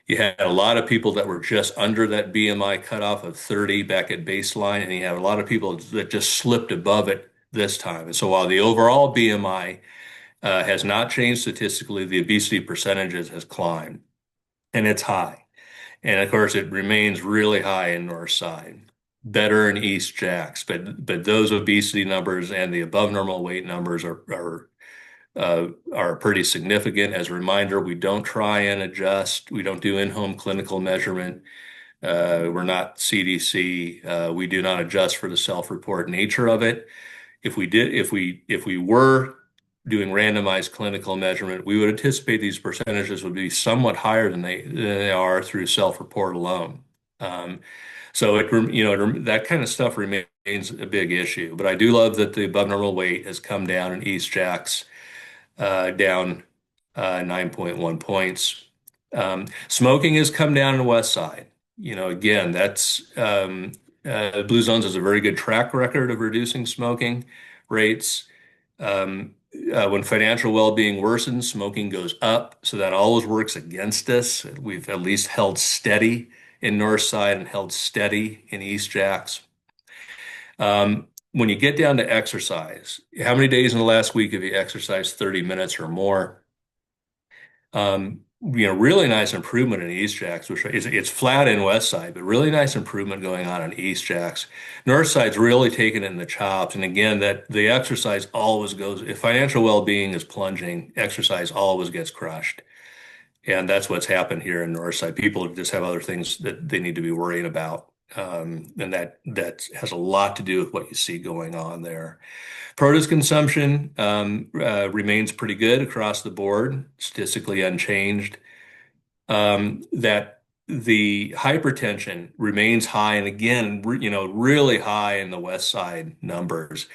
You had a lot of people that were just under that BMI cutoff of 30 back at baseline, and you have a lot of people that just slipped above it this time. And so while the overall BMI has not changed statistically, the obesity percentages has climbed, and it's high. And of course, it remains really high in North Side, better in East Jacks, but those obesity numbers and the above normal weight numbers are pretty significant. As a reminder, we don't try and adjust. We don't do in-home clinical measurement. We're not CDC. We do not adjust for the self-report nature of it. If we were doing randomized clinical measurement, we would anticipate these percentages would be somewhat higher than they are through self-report alone. Um, so that kind of stuff remains a big issue. But I do love that the above normal weight has come down in East Jacks, down 9.1 points. Smoking has come down in the West Side. Again, that's Blue Zones has a very good track record of reducing smoking rates. When financial well-being worsens, smoking goes up, so that always works against us. We've at least held steady in North Side and held steady in East Jacks. When you get down to exercise, how many days in the last week have you exercised 30 minutes or more? Really nice improvement in East Jacks, which it's flat in West Side, but really nice improvement going on in East Jacks. North Side's really taken it in the chops. And again, that the exercise always goes, if financial well-being is plunging, exercise always gets crushed. And that's what's happened here in North Side. People just have other things that they need to be worrying about. And that has a lot to do with what you see going on there. Produce consumption remains pretty good across the board, statistically unchanged. That the hypertension remains high, and again, really high in the West Side numbers.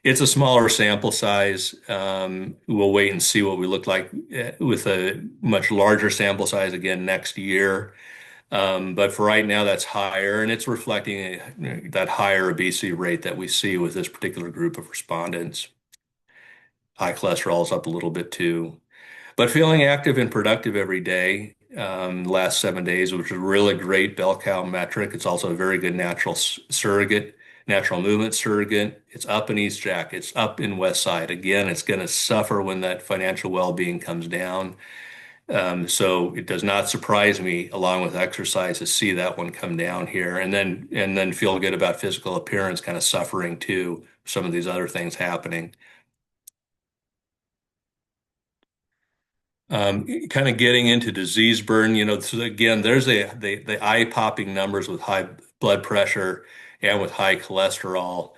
It's a smaller sample size. We'll wait and see what we look like with a much larger sample size again next year. But for right now, that's higher, and it's reflecting that higher obesity rate that we see with this particular group of respondents. High cholesterol is up a little bit too. But feeling active and productive every day, the last 7 days, which is a really great bell cow metric. It's also a very good natural surrogate, natural movement surrogate. It's up in East Jack. It's up in West Side. Again, it's going to suffer when that financial well-being comes down. So it does not surprise me, along with exercise, to see that one come down here, and then feel good about physical appearance kind of suffering too. Some of these other things happening. Kind of getting into disease burden, so again, there's the eye-popping numbers with high blood pressure and with high cholesterol.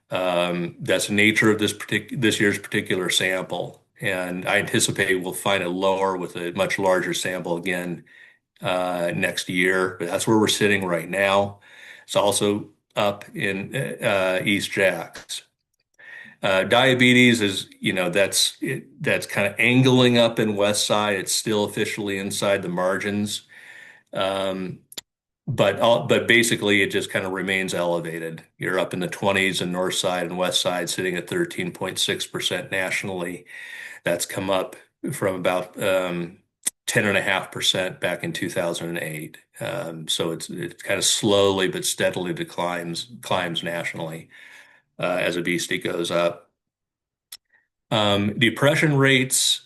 That's the nature of this year's particular sample, and I anticipate we'll find it lower with a much larger sample again next year. But that's where we're sitting right now. It's also up in East Jacks. Diabetes is, that's kind of angling up in West Side. It's still officially inside the margins. Um, but basically it just kind of remains elevated. You're up in the 20s in North Side and West Side, sitting at 13.6% nationally. That's come up from about 10.5% back in 2008. So it kind of slowly but steadily climbs nationally as obesity goes up. Depression rates,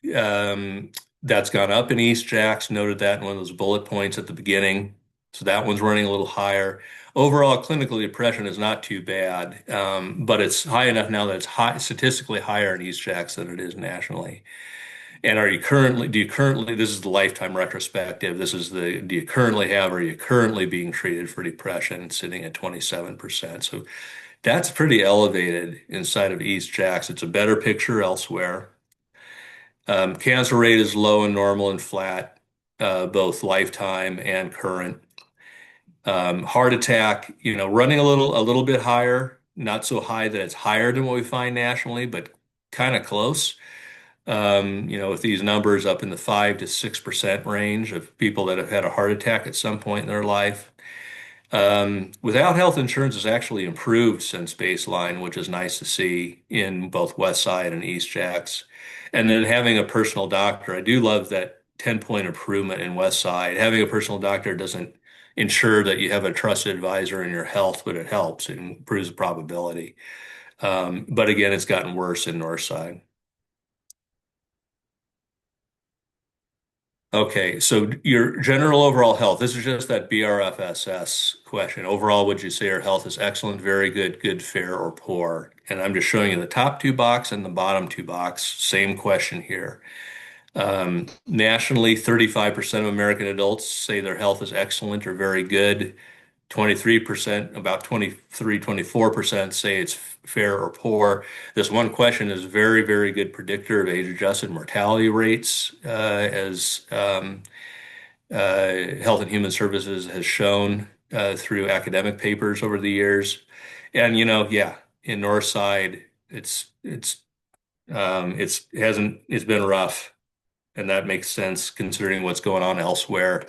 that's gone up in East Jacks, noted that in one of those bullet points at the beginning. So that one's running a little higher. Overall, clinical depression is not too bad, but it's high enough now that it's statistically higher in East Jacks than it is nationally. And this is the lifetime retrospective. Do you currently have, are you currently being treated for depression, sitting at 27%. So that's pretty elevated inside of East Jacks. It's a better picture elsewhere. Cancer rate is low and normal and flat, both lifetime and current. Heart attack, running a little bit higher, not so high that it's higher than what we find nationally, but kind of close. With these numbers up in the 5 to 6% range of people that have had a heart attack at some point in their life. Without health insurance has actually improved since baseline, which is nice to see in both West Side and East Jacks. And then having a personal doctor, I do love that 10-point improvement in West Side. Having a personal doctor doesn't ensure that you have a trusted advisor in your health, but it helps. It improves the probability. But again, it's gotten worse in North Side. Okay, so your general overall health, this is just that BRFSS question. Overall, would you say your health is excellent, very good, good, fair, or poor? And I'm just showing you the top two box and the bottom two box. Same question here. Nationally, 35% of American adults say their health is excellent or very good. 23%, about 23, 24% say it's fair or poor. This one question is a very, very good predictor of age-adjusted mortality rates, as Health and Human Services has shown through academic papers over the years. And yeah, in Northside, it's been rough, and that makes sense considering what's going on elsewhere.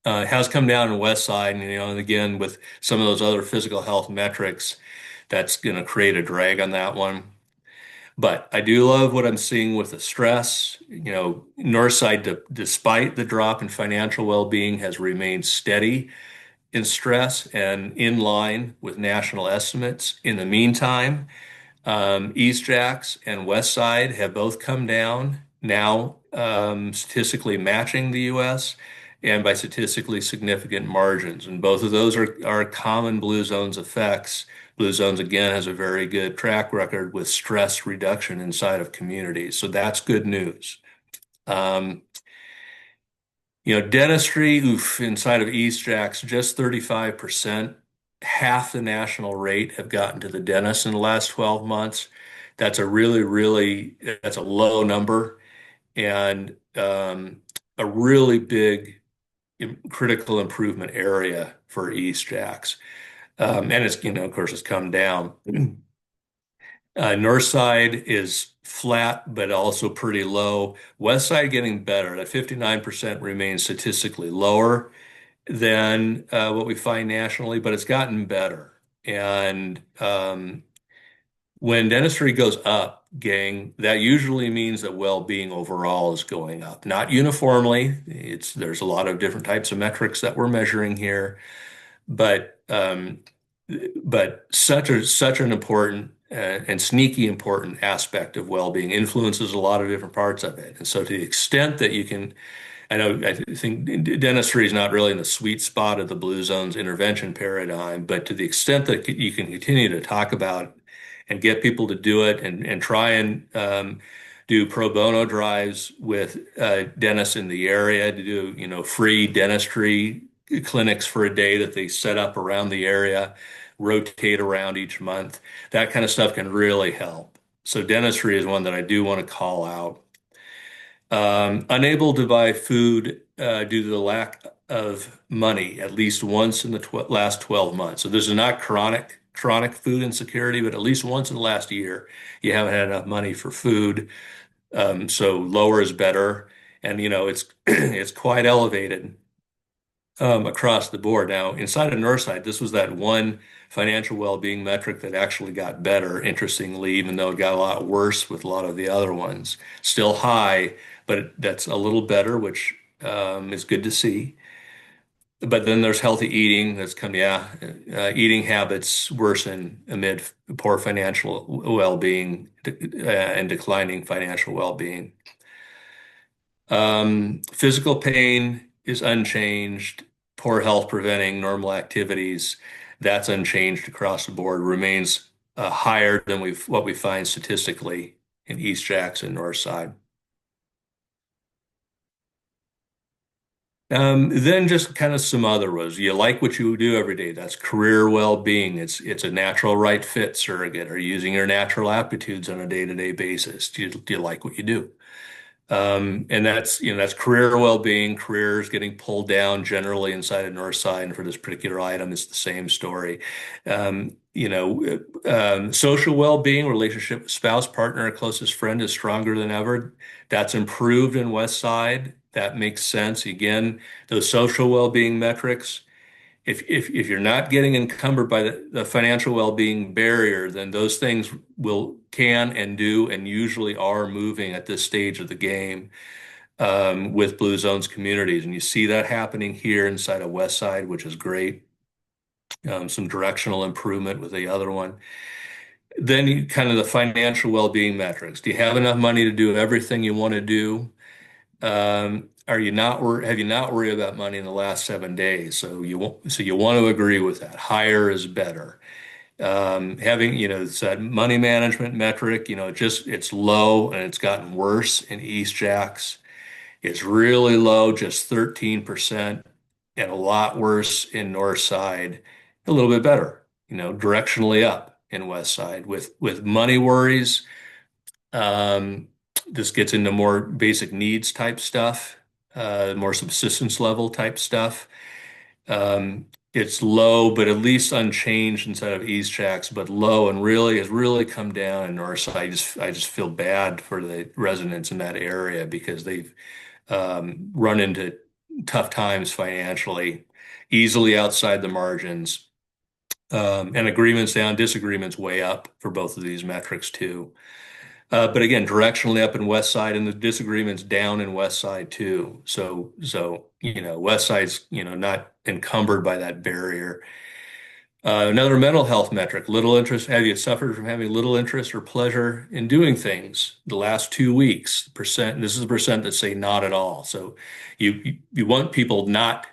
It has come down in West Side, and again, with some of those other physical health metrics, that's going to create a drag on that one. But I do love what I'm seeing with the stress. Northside, despite the drop in financial well-being, has remained steady in stress and in line with national estimates. In the meantime, East Jacks and West Side have both come down, now statistically matching the US and by statistically significant margins. And both of those are common Blue Zones effects. Blue Zones, again, has a very good track record with stress reduction inside of communities. So that's good news. Um, Dentistry, oof, inside of East Jacks, just 35%. Half the national rate have gotten to the dentist in the last 12 months. That's a that's a low number, and a really big critical improvement area for East Jacks. And it's, of course, it's come down. North Side is flat, but also pretty low. West Side getting better. That 59% remains statistically lower than what we find nationally, but it's gotten better. And when dentistry goes up, gang, that usually means that well-being overall is going up. Not uniformly. There's a lot of different types of metrics that we're measuring here, but such an important and sneaky important aspect of well-being influences a lot of different parts of it. And so to the extent that you can, I think dentistry is not really in the sweet spot of the Blue Zones intervention paradigm, but to the extent that you can continue to talk about and get people to do it and try and do pro bono drives with dentists in the area to do, free dentistry clinics for a day that they set up around the area, rotate around each month. That kind of stuff can really help. So dentistry is one that I do want to call out. Unable to buy food due to the lack of money at least once in the last 12 months. So this is not chronic food insecurity, but at least once in the last year, you haven't had enough money for food. So lower is better. And, it's it's quite elevated across the board. Now, inside of Northside, this was that one financial well-being metric that actually got better, interestingly, even though it got a lot worse with a lot of the other ones. Still high, but that's a little better, which is good to see. But then there's healthy eating that's eating habits worsen amid poor financial well-being and declining financial well-being. Physical pain is unchanged. Poor health preventing normal activities, that's unchanged across the board, remains higher than what we find statistically in East Jackson, North Side. Then just kind of some other ones. You like what you do every day. That's career well-being. It's a natural right fit surrogate. Are you using your natural aptitudes on a day-to-day basis? Do you like what you do? And that's career well-being. Careers getting pulled down generally inside of Northside, and for this particular item, it's the same story. Social well-being, relationship, spouse, partner, closest friend is stronger than ever. That's improved in West Side. That makes sense. Again, those social well-being metrics. If you're not getting encumbered by the financial well-being barrier, then those things can and do and usually are moving at this stage of the game. with Blue Zones communities. And you see that happening here inside of West Side, which is great. Some directional improvement with the other one. Then you kind of the financial well-being metrics. Do you have enough money to do everything you want to do? Are you not have you not worried about money in the last 7 days? So you want to agree with that. Higher is better. Having, it's that money management metric, it's low and it's gotten worse in East Jacks. It's really low, just 13%, and a lot worse in North Side, a little bit better, directionally up in West Side with money worries. Um, this gets into more basic needs type stuff, more subsistence level type stuff. It's low, but at least unchanged inside of East Jacks, but low and really has really come down in North Side. I just feel bad for the residents in that area because they've run into tough times financially, easily outside the margins, and agreements down, disagreements way up for both of these metrics too. But again, directionally up in West Side and the disagreements down in West Side too. So West Side's, not encumbered by that barrier. Another mental health metric, little interest. Have you suffered from having little interest or pleasure in doing things the last 2 weeks? Percent. This is the percent that say not at all. So you want people not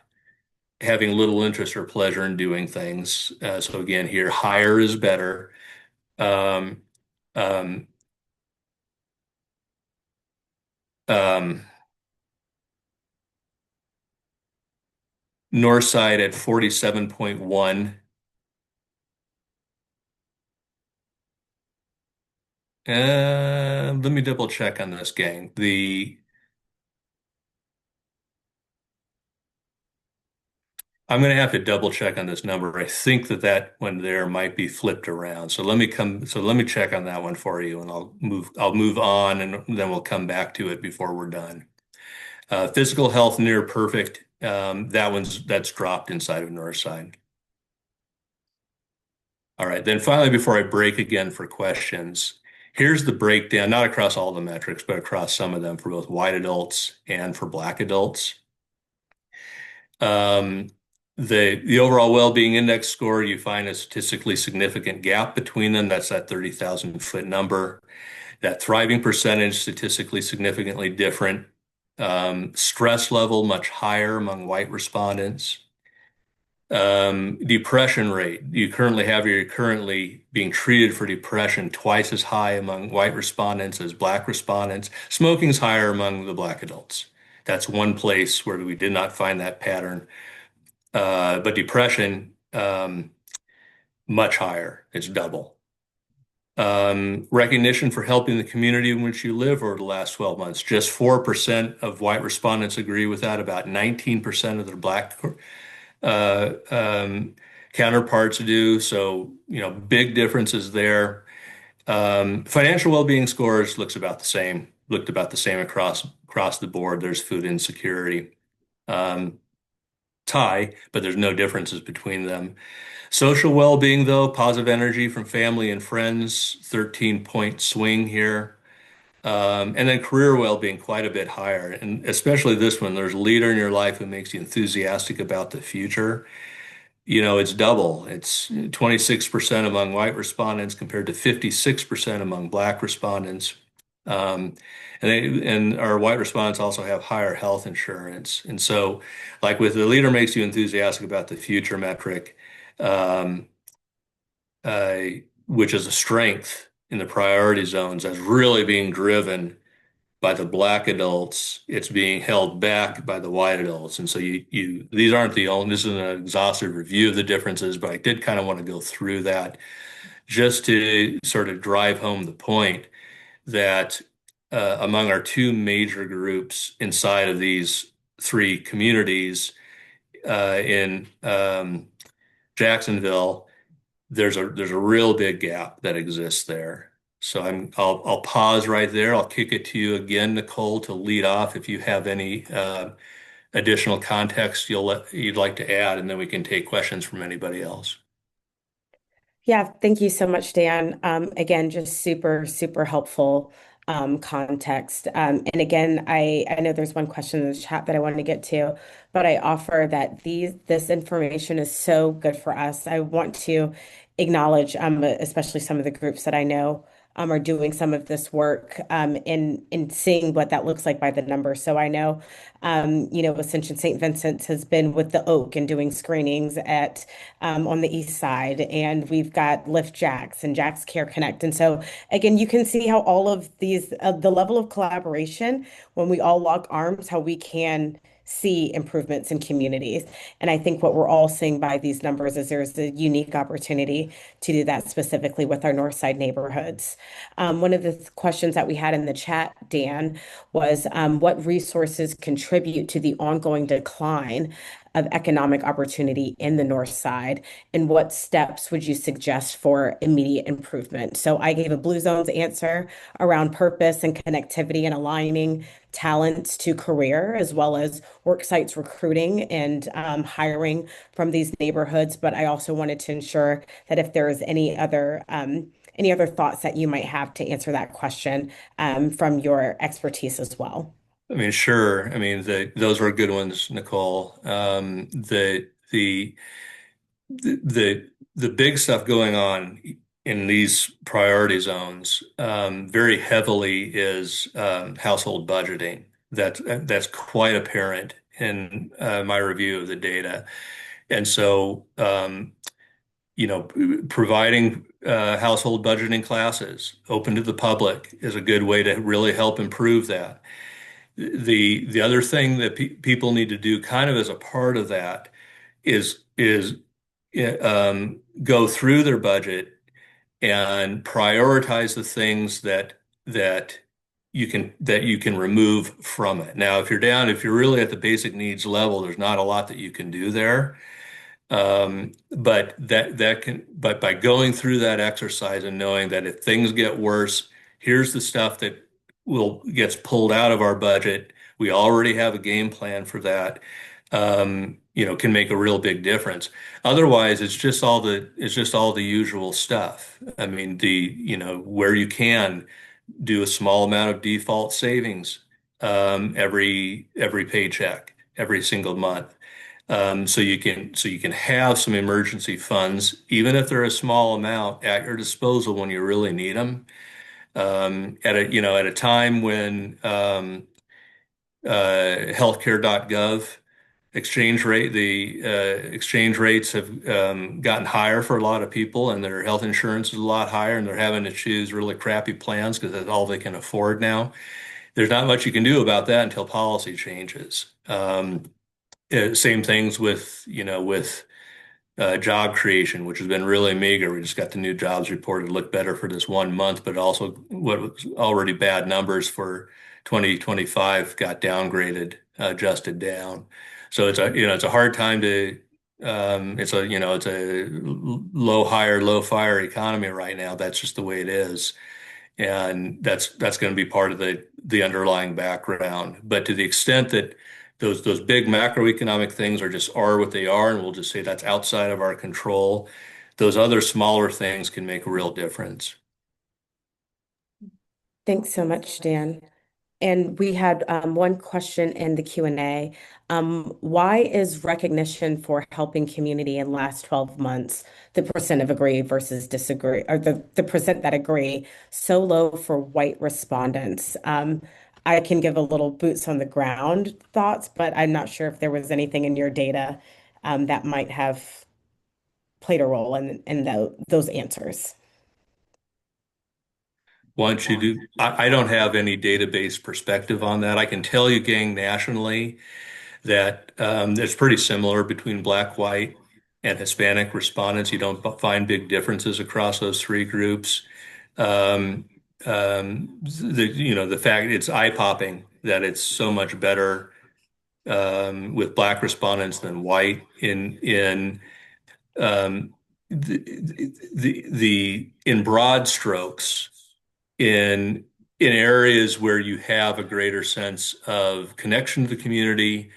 having little interest or pleasure in doing things. So again, here higher is better. Um, um, um, North side at 47.1. Let me double check on this, gang. I'm going to have to double check on this number. I think that one there might be flipped around. So let me check on that one for you, and I'll move on, and then we'll come back to it before we're done. Physical health near perfect. That's dropped inside of Northside. All right. Then finally, before I break again for questions, here's the breakdown, not across all the metrics, but across some of them for both white adults and for Black adults. Um, the overall well-being index score, you find a statistically significant gap between them. That's that 30,000 foot number. That thriving percentage, statistically significantly different. Stress level, much higher among white respondents. Depression rate, you're currently being treated for depression twice as high among white respondents as Black respondents. Smoking's higher among the Black adults. That's one place where we did not find that pattern. But depression, much higher. It's double. Recognition for helping the community in which you live over the last 12 months. Just 4% of white respondents agree with that. About 19% of their Black uh, um, counterparts do. So, big differences there. Financial well-being scores looked about the same across the board. There's food insecurity. Um, Tie, but there's no differences between them. Social well-being, though, positive energy from family and friends, 13-point swing here. And then career well-being quite a bit higher. And especially this one, there's a leader in your life who makes you enthusiastic about the future. It's double. It's 26% among white respondents compared to 56% among Black respondents. Um, and our white respondents also have higher health insurance. And so, like with the leader makes you enthusiastic about the future metric, um, uh, which is a strength in the priority zones, that's really being driven by the Black adults. It's being held back by the white adults. And so these aren't the only, this is an exhaustive review of the differences, but I did kind of want to go through that just to sort of drive home the point that among our two major groups inside of these three communities in Jacksonville, there's a real big gap that exists there. So I'll pause right there. I'll kick it to you again, Nicole, to lead off if you have any additional context you'd like to add, and then we can take questions from anybody else. Yeah, thank you so much, Dan. Again, just super, super helpful. context. And again, I know there's one question in the chat that I wanted to get to, but I offer that this information is so good for us. I want to acknowledge, especially some of the groups that I know are doing some of this work in seeing what that looks like by the numbers. So I know, Ascension St. Vincent's has been with the Oak and doing screenings at on the east side, and we've got Lift Jacks and Jacks Care Connect. And so again, you can see how all of these, the level of collaboration, when we all lock arms, how we can see improvements in communities. And I think what we're all seeing by these numbers is there's a unique opportunity to do that specifically with our North Side neighborhoods. One of the questions that we had in the chat, Dan, was what resources contribute to the ongoing decline of economic opportunity in the North Side, and what steps would you suggest for immediate improvement? So I gave a Blue Zones answer around purpose and connectivity and aligning talents to career, as well as work sites recruiting and hiring from these neighborhoods. But I also wanted to ensure that if there is any other thoughts that you might have to answer that question from your expertise as well. I mean, sure. I mean, those were good ones, Nicole. The big stuff going on in these priority zones very heavily is household budgeting. That's quite apparent in my review of the data. And so, providing household budgeting classes open to the public is a good way to really help improve that. The other thing that people need to do kind of as a part of that is go through their budget and prioritize the things that you can remove from it. Now, if you're really at the basic needs level, there's not a lot that you can do there. But by going through that exercise and knowing that if things get worse, here's the stuff that will gets pulled out of our budget. We already have a game plan for that. Can make a real big difference. Otherwise, it's just all the usual stuff. I mean, where you can do a small amount of default savings every paycheck, every single month. So you can have some emergency funds, even if they're a small amount, at your disposal when you really need them. At a time when healthcare.gov exchange rates have gotten higher for a lot of people, and their health insurance is a lot higher, and they're having to choose really crappy plans because that's all they can afford now. There's not much you can do about that until policy changes. Same things with job creation, which has been really meager. We just got the new jobs report. It looked better for this 1 month, but also what was already bad numbers for 2025 got downgraded, adjusted down. So it's a hard time to it's a low hire, low fire economy right now. That's just the way it is. And that's going to be part of the underlying background. But to the extent that those big macroeconomic things are what they are, and we'll just say that's outside of our control, those other smaller things can make a real difference. Thanks so much, Dan. And we had one question in the Q&A. Why is recognition for helping community in last 12 months, the percent of agree versus disagree, or the percent that agree, so low for white respondents? I can give a little boots on the ground thoughts, but I'm not sure if there was anything in your data that might have played a role in those answers. Once you do, I don't have any database perspective on that. I can tell you, gang, nationally, that it's pretty similar between Black, white, and Hispanic respondents. You don't find big differences across those three groups. Um, the fact it's eye-popping that it's so much better with Black respondents than white in um, in broad strokes in areas where you have a greater sense of connection to the community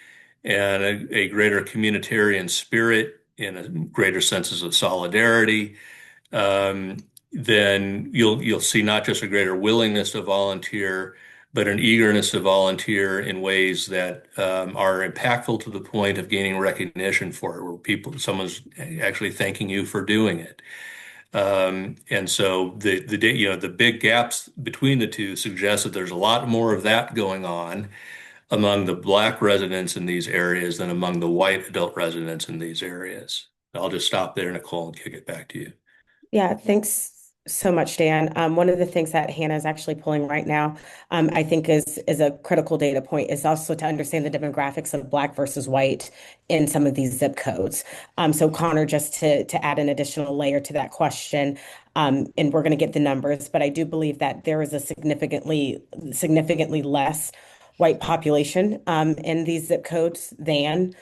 and a greater communitarian spirit and a greater senses of solidarity. Um, then you'll see not just a greater willingness to volunteer, but an eagerness to volunteer in ways that are impactful to the point of gaining recognition for it, where someone's actually thanking you for doing it. And so the big gaps between the two suggest that there's a lot more of that going on among the Black residents in these areas than among the white adult residents in these areas. I'll just stop there, Nicole, and kick it back to you. Yeah, thanks so much, Dan. One of the things that Hannah is actually pulling right now, I think is a critical data point, is also to understand the demographics of Black versus white in some of these zip codes. So Connor, just to add an additional layer to that question, and we're going to get the numbers, but I do believe that there is a significantly less white population in these zip codes than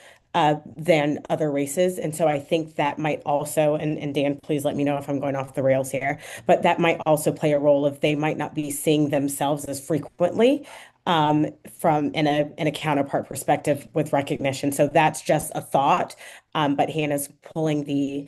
other races. And so I think that might also, and Dan, please let me know if I'm going off the rails here, but that might also play a role if they might not be seeing themselves as frequently from in a counterpart perspective with recognition. So that's just a thought. But Hannah's pulling the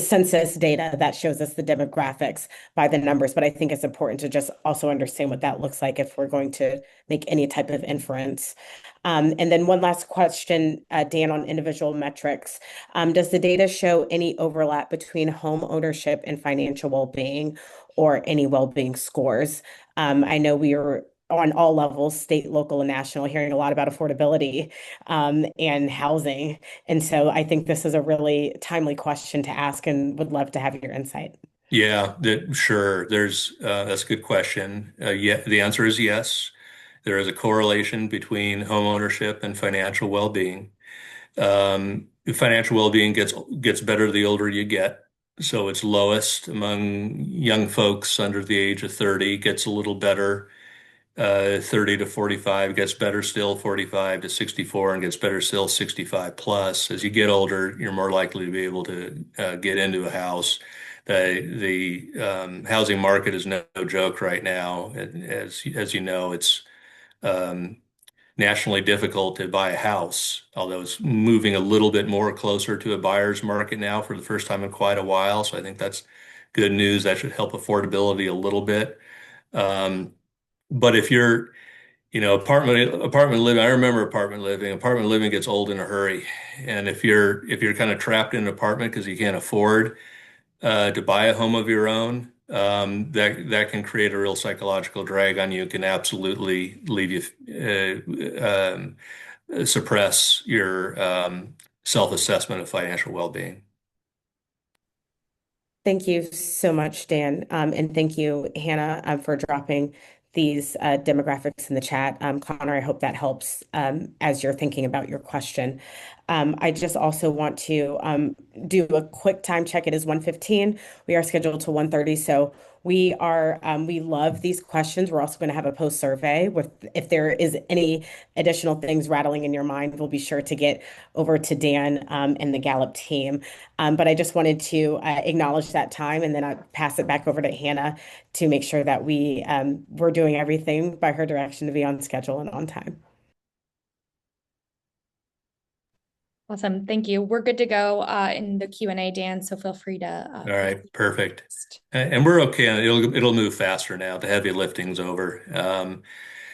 census data that shows us the demographics by the numbers. But I think it's important to just also understand what that looks like if we're going to make any type of inference. And then one last question, Dan, on individual metrics. Does the data show any overlap between home ownership and financial well-being or any well-being scores? I know we are on all levels, state, local, and national, hearing a lot about affordability and housing. And so I think this is a really timely question to ask and would love to have your insight. Yeah, sure. That's a good question. Yeah, the answer is yes. There is a correlation between home ownership and financial well-being. Financial well-being gets better the older you get. So it's lowest among young folks under the age of 30, gets a little better 30 to 45, gets better still 45 to 64, and gets better still 65 plus. As you get older, you're more likely to be able to get into a house. The housing market is no joke right now. And as you know, it's um, nationally difficult to buy a house, although it's moving a little bit more closer to a buyer's market now for the first time in quite a while. So I think that's good news. That should help affordability a little bit. Um, but if you're, apartment living, I remember apartment living. Apartment living gets old in a hurry. And if you're kind of trapped in an apartment because you can't afford to buy a home of your own, that can create a real psychological drag on you. It can absolutely leave you suppress your self-assessment of financial well-being. Thank you so much, Dan. And thank you, Hannah, for dropping these demographics in the chat. Connor, I hope that helps as you're thinking about your question. I just also want to do a quick time check. It is 1:15. We are scheduled to 1:30. So we love these questions. We're also going to have a post survey with if there is any additional things rattling in your mind, we'll be sure to get over to Dan and the Gallup team. But I just wanted to acknowledge that time, and then I pass it back over to Hannah to make sure that we're doing everything by her direction to be on schedule and on time. Awesome. Thank you. We're good to go in the Q&A, Dan, so feel free to All right, perfect. next. And we're okay. It'll move faster now. The heavy lifting's over.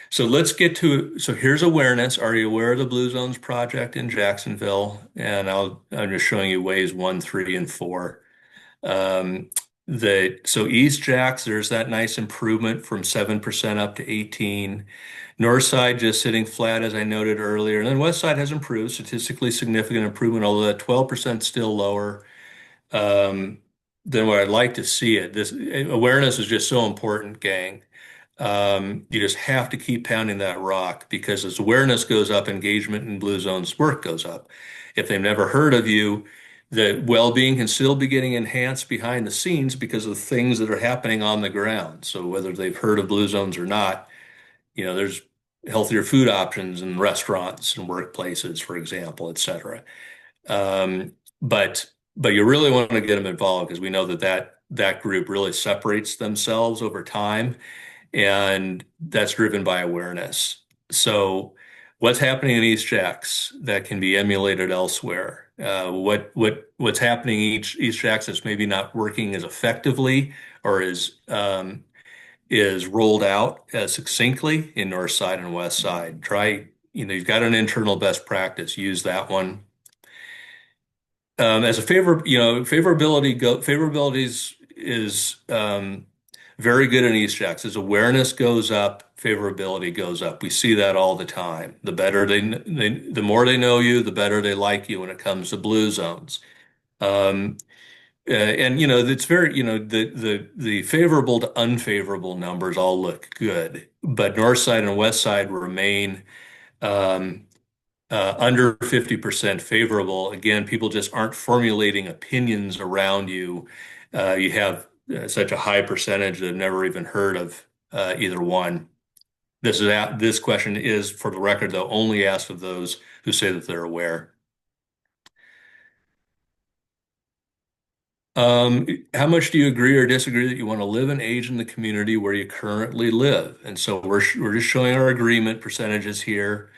So let's get to so here's awareness. Are you aware of the Blue Zones Project in Jacksonville? And I'm just showing you ways 1, 3, and 4. So East Jacks, there's that nice improvement from 7% up to 18. North side just sitting flat, as I noted earlier. And then West side has improved, statistically significant improvement, although that 12% still lower um, than what I'd like to see it. This awareness is just so important, gang. You just have to keep pounding that rock because as awareness goes up, engagement in Blue Zones work goes up. If they've never heard of you, the well-being can still be getting enhanced behind the scenes because of things that are happening on the ground. So whether they've heard of Blue Zones or not, there's healthier food options in restaurants and workplaces, for example, et cetera. But you really want to get them involved because we know that group really separates themselves over time, and that's driven by awareness. So what's happening in East Jacks that can be emulated elsewhere? What's happening each axis maybe not working as effectively or is rolled out as succinctly in north side and west side. Try, you've got an internal best practice, use that one. As a favorability is very good in East Jacks. As awareness goes up, favorability goes up. We see that all the time. The more they know you, the better they like you when it comes to blue zones. Um, and it's very, the favorable to unfavorable numbers all look good, but north side and west side remain um, under 50% favorable. Again, people just aren't formulating opinions around you. You have such a high percentage that have never even heard of either one. This question is, for the record, though, only asked of those who say that they're aware. How much do you agree or disagree that you want to live and age in the community where you currently live? And so we're just showing our agreement percentages here.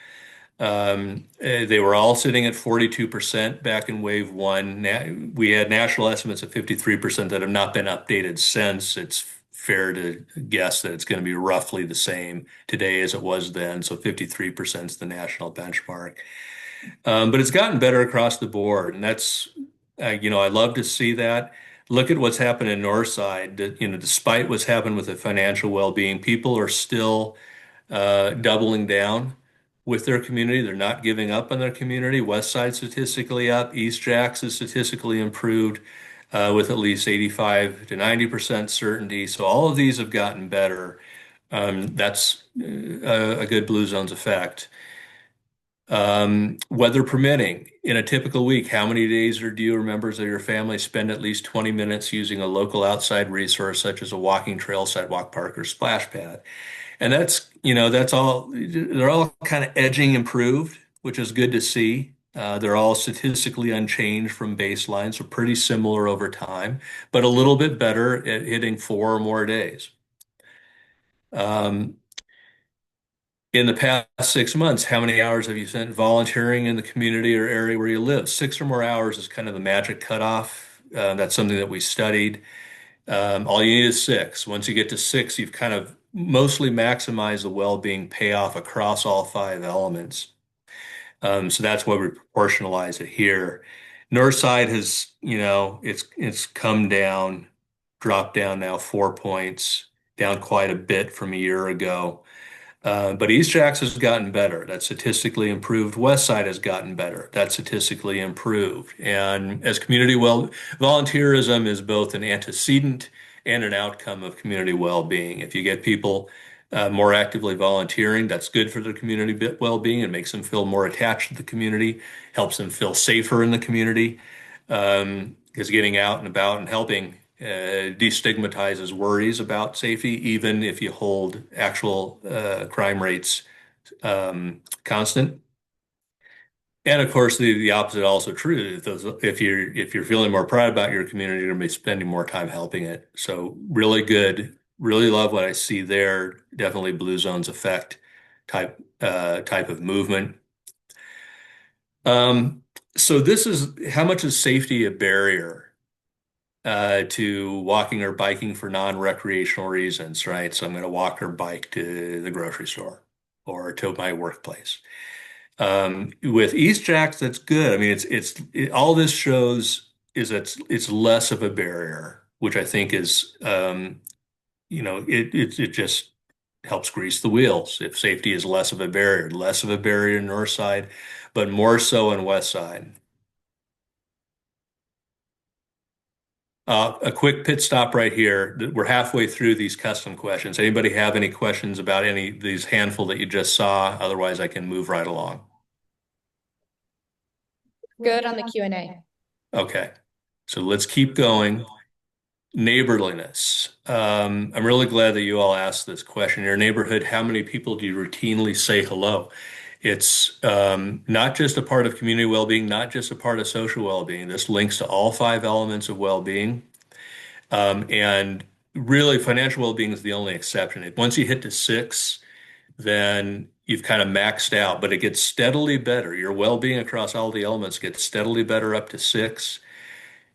They were all sitting at 42% back in wave one. We had national estimates of 53% that have not been updated since. It's fair to guess that it's going to be roughly the same today as it was then. So 53% is the national benchmark. But it's gotten better across the board, and I love to see that. Look at what's happened in Northside. Despite what's happened with the financial well-being, people are still doubling down with their community. They're not giving up on their community. West Side statistically up. East Jacks is statistically improved with at least 85 to 90% certainty. So all of these have gotten better. That's a good Blue Zones effect. Weather permitting, in a typical week, how many days or do you or members of your family spend at least 20 minutes using a local outside resource such as a walking trail, sidewalk, park, or splash pad? And that's all, they're all kind of edging improved, which is good to see. They're all statistically unchanged from baseline, so pretty similar over time, but a little bit better at hitting 4 or more days. Um, in the past 6 months, how many hours have you spent volunteering in the community or area where you live? 6 or more hours is kind of the magic cutoff. That's something that we studied. All you need is six. Once you get to six, you've kind of mostly maximized the well-being payoff across all five elements. So that's why we proportionalize it here. North side has, it's come down, dropped down now 4 points, down quite a bit from a year ago. But East Jacks has gotten better. That's statistically improved. West Side has gotten better. That's statistically improved. And as volunteerism is both an antecedent and an outcome of community well-being. If you get people more actively volunteering, that's good for their community well-being. It makes them feel more attached to the community, helps them feel safer in the community. Because getting out and about and helping destigmatizes worries about safety, even if you hold actual crime rates constant. And of course, the opposite also true. If you're feeling more proud about your community, you're going to be spending more time helping it. So really good. Really love what I see there. Definitely Blue Zones effect type of movement. Um, so this is how much is safety a barrier to walking or biking for non-recreational reasons, right? So I'm going to walk or bike to the grocery store or to my workplace. With East Jacks, that's good. I mean, all this shows is that it's less of a barrier, which I think is, it just helps grease the wheels. If safety is less of a barrier in north side, but more so in west side. A quick pit stop right here. We're halfway through these custom questions. Anybody have any questions about any of these handful that you just saw? Otherwise, I can move right along. Good on the Q&A. Okay, so let's keep going. Neighborliness. I'm really glad that you all asked this question. In your neighborhood, how many people do you routinely say hello? It's not just a part of community well-being, not just a part of social well-being. This links to all five elements of well-being. And really, financial well-being is the only exception. Once you hit to six, then you've kind of maxed out, but it gets steadily better. Your well-being across all the elements gets steadily better up to 6.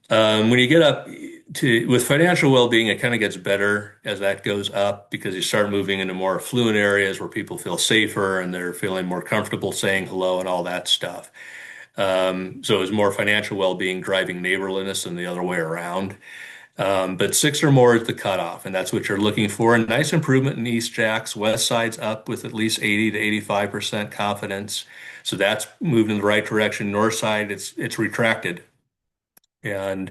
When you get up to with financial well-being, it kind of gets better as that goes up because you start moving into more affluent areas where people feel safer and they're feeling more comfortable saying hello and all that stuff. So it's more financial well-being driving neighborliness than the other way around. But 6 or more is the cutoff, and that's what you're looking for. A nice improvement in East Jacks. West Side's up with at least 80 to 85% confidence. So that's moved in the right direction. North Side, it's retracted. And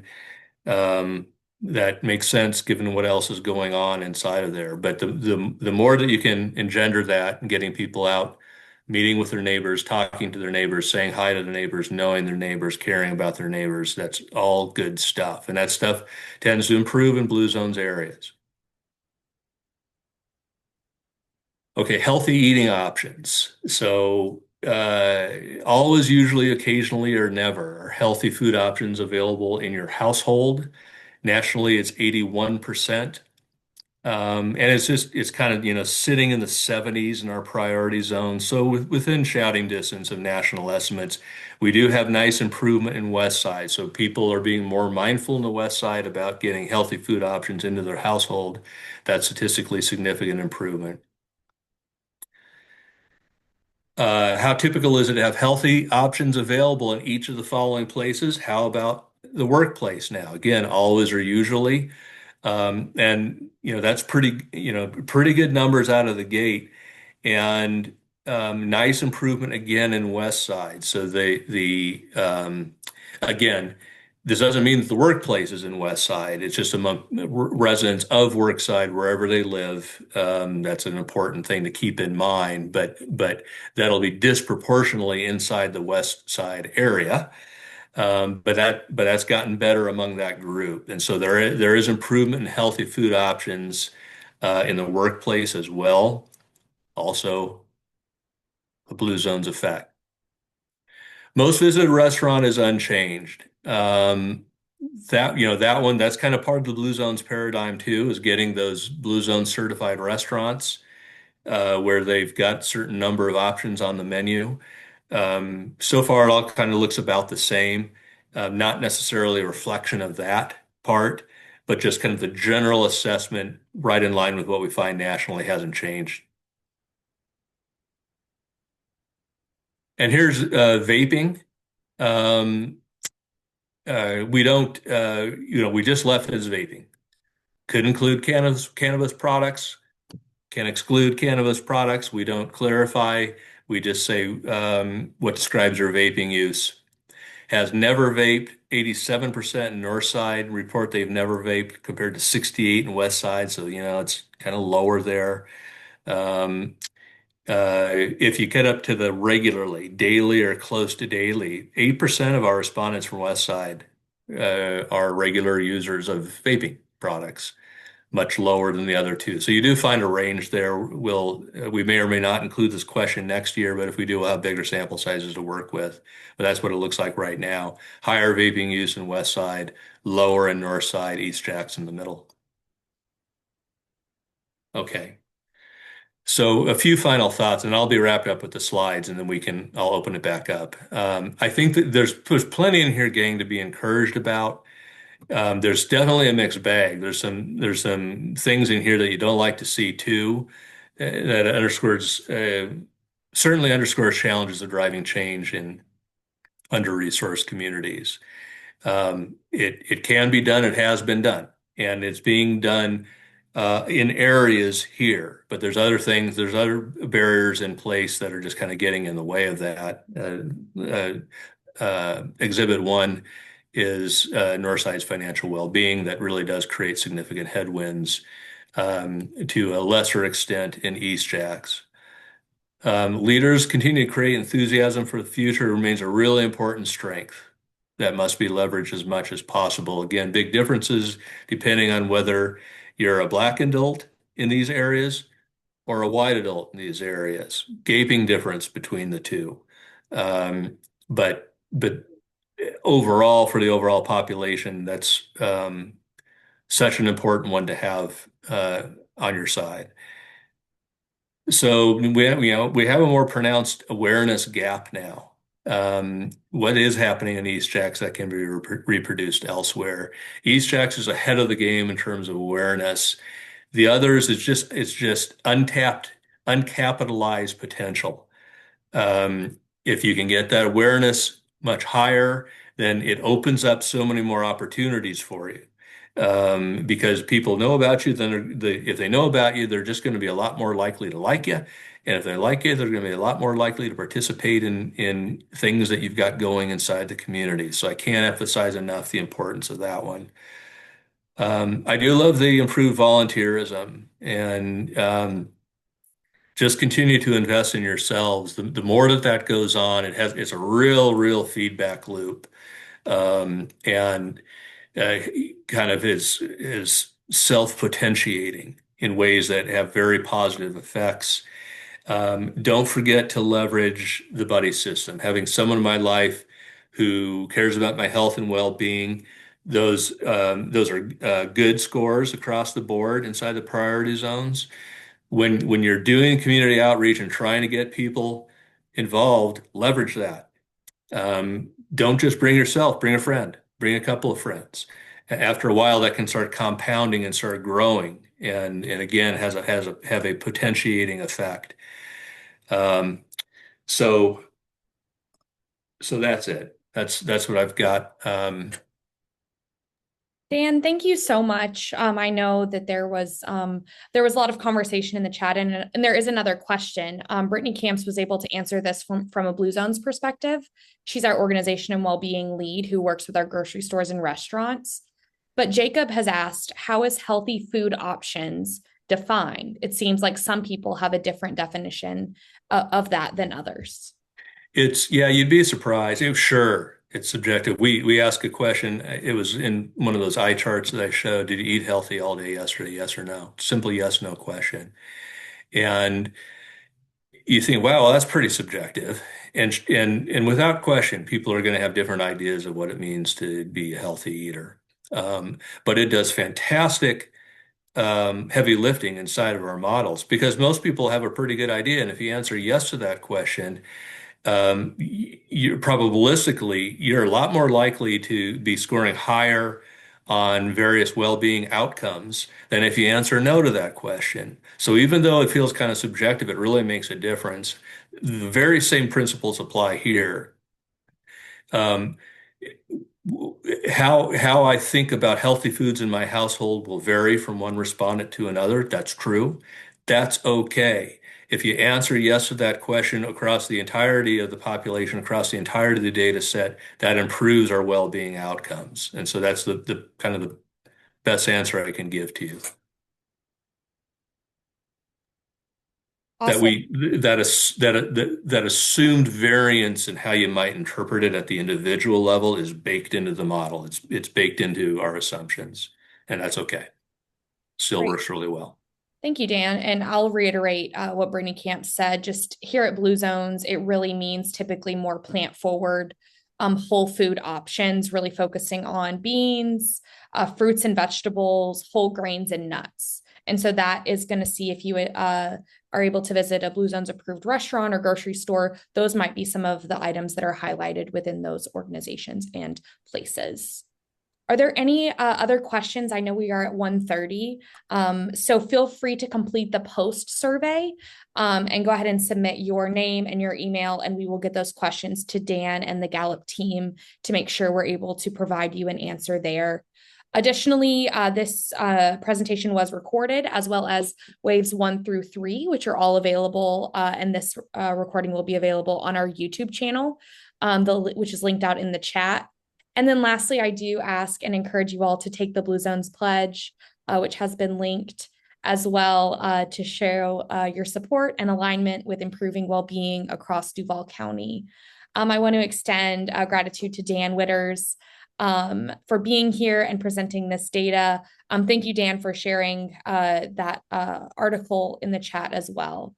um, that makes sense given what else is going on inside of there. But the more that you can engender that and getting people out, meeting with their neighbors, talking to their neighbors, saying hi to their neighbors, knowing their neighbors, caring about their neighbors, that's all good stuff. And that stuff tends to improve in blue zones areas. Okay, healthy eating options. So always, usually, occasionally, or never are healthy food options available in your household. Nationally, it's 81%. And it's kind of, sitting in the 70s in our priority zone. So within shouting distance of national estimates, we do have nice improvement in West Side. So people are being more mindful in the West Side about getting healthy food options into their household. That's statistically significant improvement. How typical is it to have healthy options available in each of the following places? How about the workplace now? Again, always or usually. And that's pretty good numbers out of the gate, and nice improvement again in West Side. So the again, this doesn't mean that the workplace is in West Side. It's just among residents of Work Side wherever they live. That's an important thing to keep in mind. But that'll be disproportionately inside the West Side area. But that's gotten better among that group, and so there is improvement in healthy food options in the workplace as well. Also, a blue zones effect. Most visited restaurant is unchanged. That one that's kind of part of the blue zones paradigm too, is getting those blue zone certified restaurants where they've got certain number of options on the menu. So far, it all kind of looks about the same. Not necessarily a reflection of that part, but just kind of the general assessment right in line with what we find nationally hasn't changed. And here's vaping. Um, we don't, we just left it as vaping. Could include cannabis products, can exclude cannabis products. We don't clarify. We just say what describes your vaping use. Has never vaped, 87% in North Side report they've never vaped compared to 68 in West Side. So, it's kind of lower there. Um, if you get up to the regularly, daily or close to daily, 8% of our respondents from West Side are regular users of vaping products, much lower than the other two. So you do find a range there. We may or may not include this question next year, but if we do, we'll have bigger sample sizes to work with. But that's what it looks like right now. Higher vaping use in West Side, lower in North Side, East Jackson in the middle. Okay. So a few final thoughts, and I'll be wrapped up with the slides, and then I'll open it back up. I think that there's plenty in here, gang, to be encouraged about. There's definitely a mixed bag. There's some things in here that you don't like to see too, that certainly underscores challenges of driving change in under-resourced communities. It can be done. It has been done, and it's being done in areas here. But there's other things. There's other barriers in place that are just kind of getting in the way of that. Exhibit 1 is Northside's financial well-being that really does create significant headwinds to a lesser extent in East Jacks. Leaders continue to create enthusiasm for the future remains a really important strength that must be leveraged as much as possible. Again, big differences depending on whether you're a Black adult in these areas or a white adult in these areas. Gaping difference between the two. But overall, for the overall population, that's such an important one to have on your side. So we have a more pronounced awareness gap now. What is happening in East Jacks that can be reproduced elsewhere? East Jacks is ahead of the game in terms of awareness. The others is just it's just untapped, uncapitalized potential. If you can get that awareness much higher, then it opens up so many more opportunities for you. Because people know about you, then if they know about you, they're just going to be a lot more likely to like you. And if they like you, they're going to be a lot more likely to participate in things that you've got going inside the community. So I can't emphasize enough the importance of that one. I do love the improved volunteerism and just continue to invest in yourselves. The more that that goes on, it's a real feedback loop, and kind of is self-potentiating in ways that have very positive effects. Don't forget to leverage the buddy system. Having someone in my life who cares about my health and well-being, those are good scores across the board inside the priority zones. When you're doing community outreach and trying to get people involved, leverage that. Don't just bring yourself, bring a friend, bring a couple of friends. After a while, that can start compounding and start growing, and again have a potentiating effect. Um, so so that's it. That's what I've got. Dan, thank you so much. I know that there was a lot of conversation in the chat, and there is another question. Brittany Camps was able to answer this from a Blue Zones perspective. She's our organization and well-being lead who works with our grocery stores and restaurants. But Jacob has asked, how is healthy food options defined? It seems like some people have a different definition of that than others. It's yeah, you'd be surprised. Sure, it's subjective. We ask a question. It was in one of those eye charts that I showed. Did you eat healthy all day yesterday? Yes or no? Simple yes, no question. And you think, wow, well, that's pretty subjective. And without question, people are going to have different ideas of what it means to be a healthy eater. But it does fantastic heavy lifting inside of our models because most people have a pretty good idea. And if you answer yes to that question, you're probabilistically, you're a lot more likely to be scoring higher on various well-being outcomes than if you answer no to that question. So even though it feels kind of subjective, it really makes a difference. The very same principles apply here. Um, how I think about healthy foods in my household will vary from one respondent to another. That's true. That's okay. If you answer yes to that question across the entirety of the population, across the entirety of the data set, that improves our well-being outcomes. And so that's the kind of the best answer I can give to you. That Awesome. we that is that assumed variance in how you might interpret it at the individual level is baked into the model. It's baked into our assumptions, and that's okay. Still Great. works really well. Thank you, Dan. And I'll reiterate what Brittany Camp said. Just here at Blue Zones, it really means typically more plant forward, whole food options, really focusing on beans, fruits and vegetables, whole grains, and nuts. And so that is going to see if you are able to visit a Blue Zones approved restaurant or grocery store. Those might be some of the items that are highlighted within those organizations and places. Are there any other questions? I know we are at 1:30. So feel free to complete the post survey and go ahead and submit your name and your email, and we will get those questions to Dan and the Gallup team to make sure we're able to provide you an answer there. Additionally, this presentation was recorded as well as waves 1 through 3, which are all available, and this recording will be available on our YouTube channel, which is linked out in the chat. And then lastly, I do ask and encourage you all to take the Blue Zones Pledge, which has been linked as well to show your support and alignment with improving well-being across Duval County. I want to extend gratitude to Dan Witters for being here and presenting this data. Thank you, Dan, for sharing that article in the chat as well.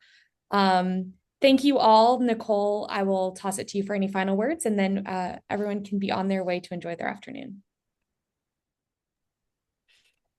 Thank you all. Nicole, I will toss it to you for any final words, and then everyone can be on their way to enjoy their afternoon.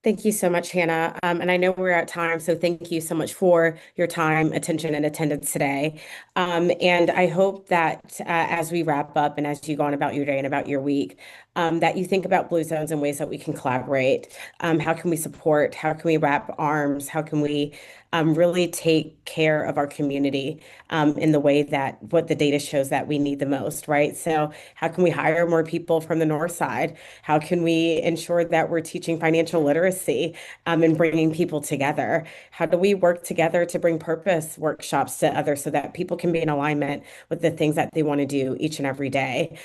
Thank you so much, Hannah. And I know we're at time, so thank you so much for your time, attention, and attendance today. And I hope that as we wrap up and as you go on about your day and about your week, that you think about Blue Zones and ways that we can collaborate. How can we support? How can we wrap arms? How can we really take care of our community in the way that what the data shows that we need the most, right? So, how can we hire more people from the north side? How can we ensure that we're teaching financial literacy and bringing people together? How do we work together to bring purpose workshops to others so that people can be in alignment with the things that they want to do each and every day?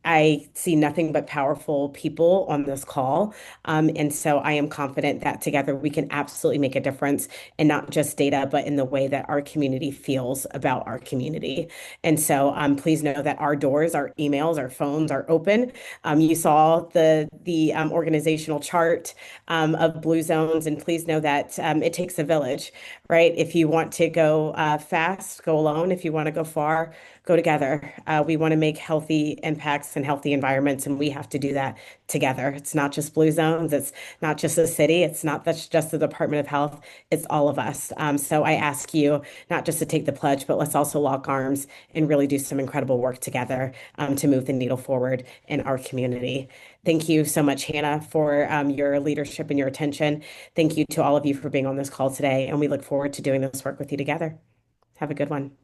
I see nothing but powerful people on this call. And so I am confident that together we can absolutely make a difference in not just data, but in the way that our community feels about our community. And so please know that our doors, our emails, our phones are open. You saw the organizational chart of Blue Zones, and please know that it takes a village, right? If you want to go fast, go alone. If you want to go far, go together. We want to make healthy impacts and healthy environments, and we have to do that together. It's not just Blue Zones. It's not just the city. It's not that's just the Department of Health. It's all of us. So I ask you not just to take the pledge, but let's also lock arms and really do some incredible work together to move the needle forward in our community. Thank you so much, Hannah, for your leadership and your attention. Thank you to all of you for being on this call today, and we look forward to doing this work with you together. Have a good one.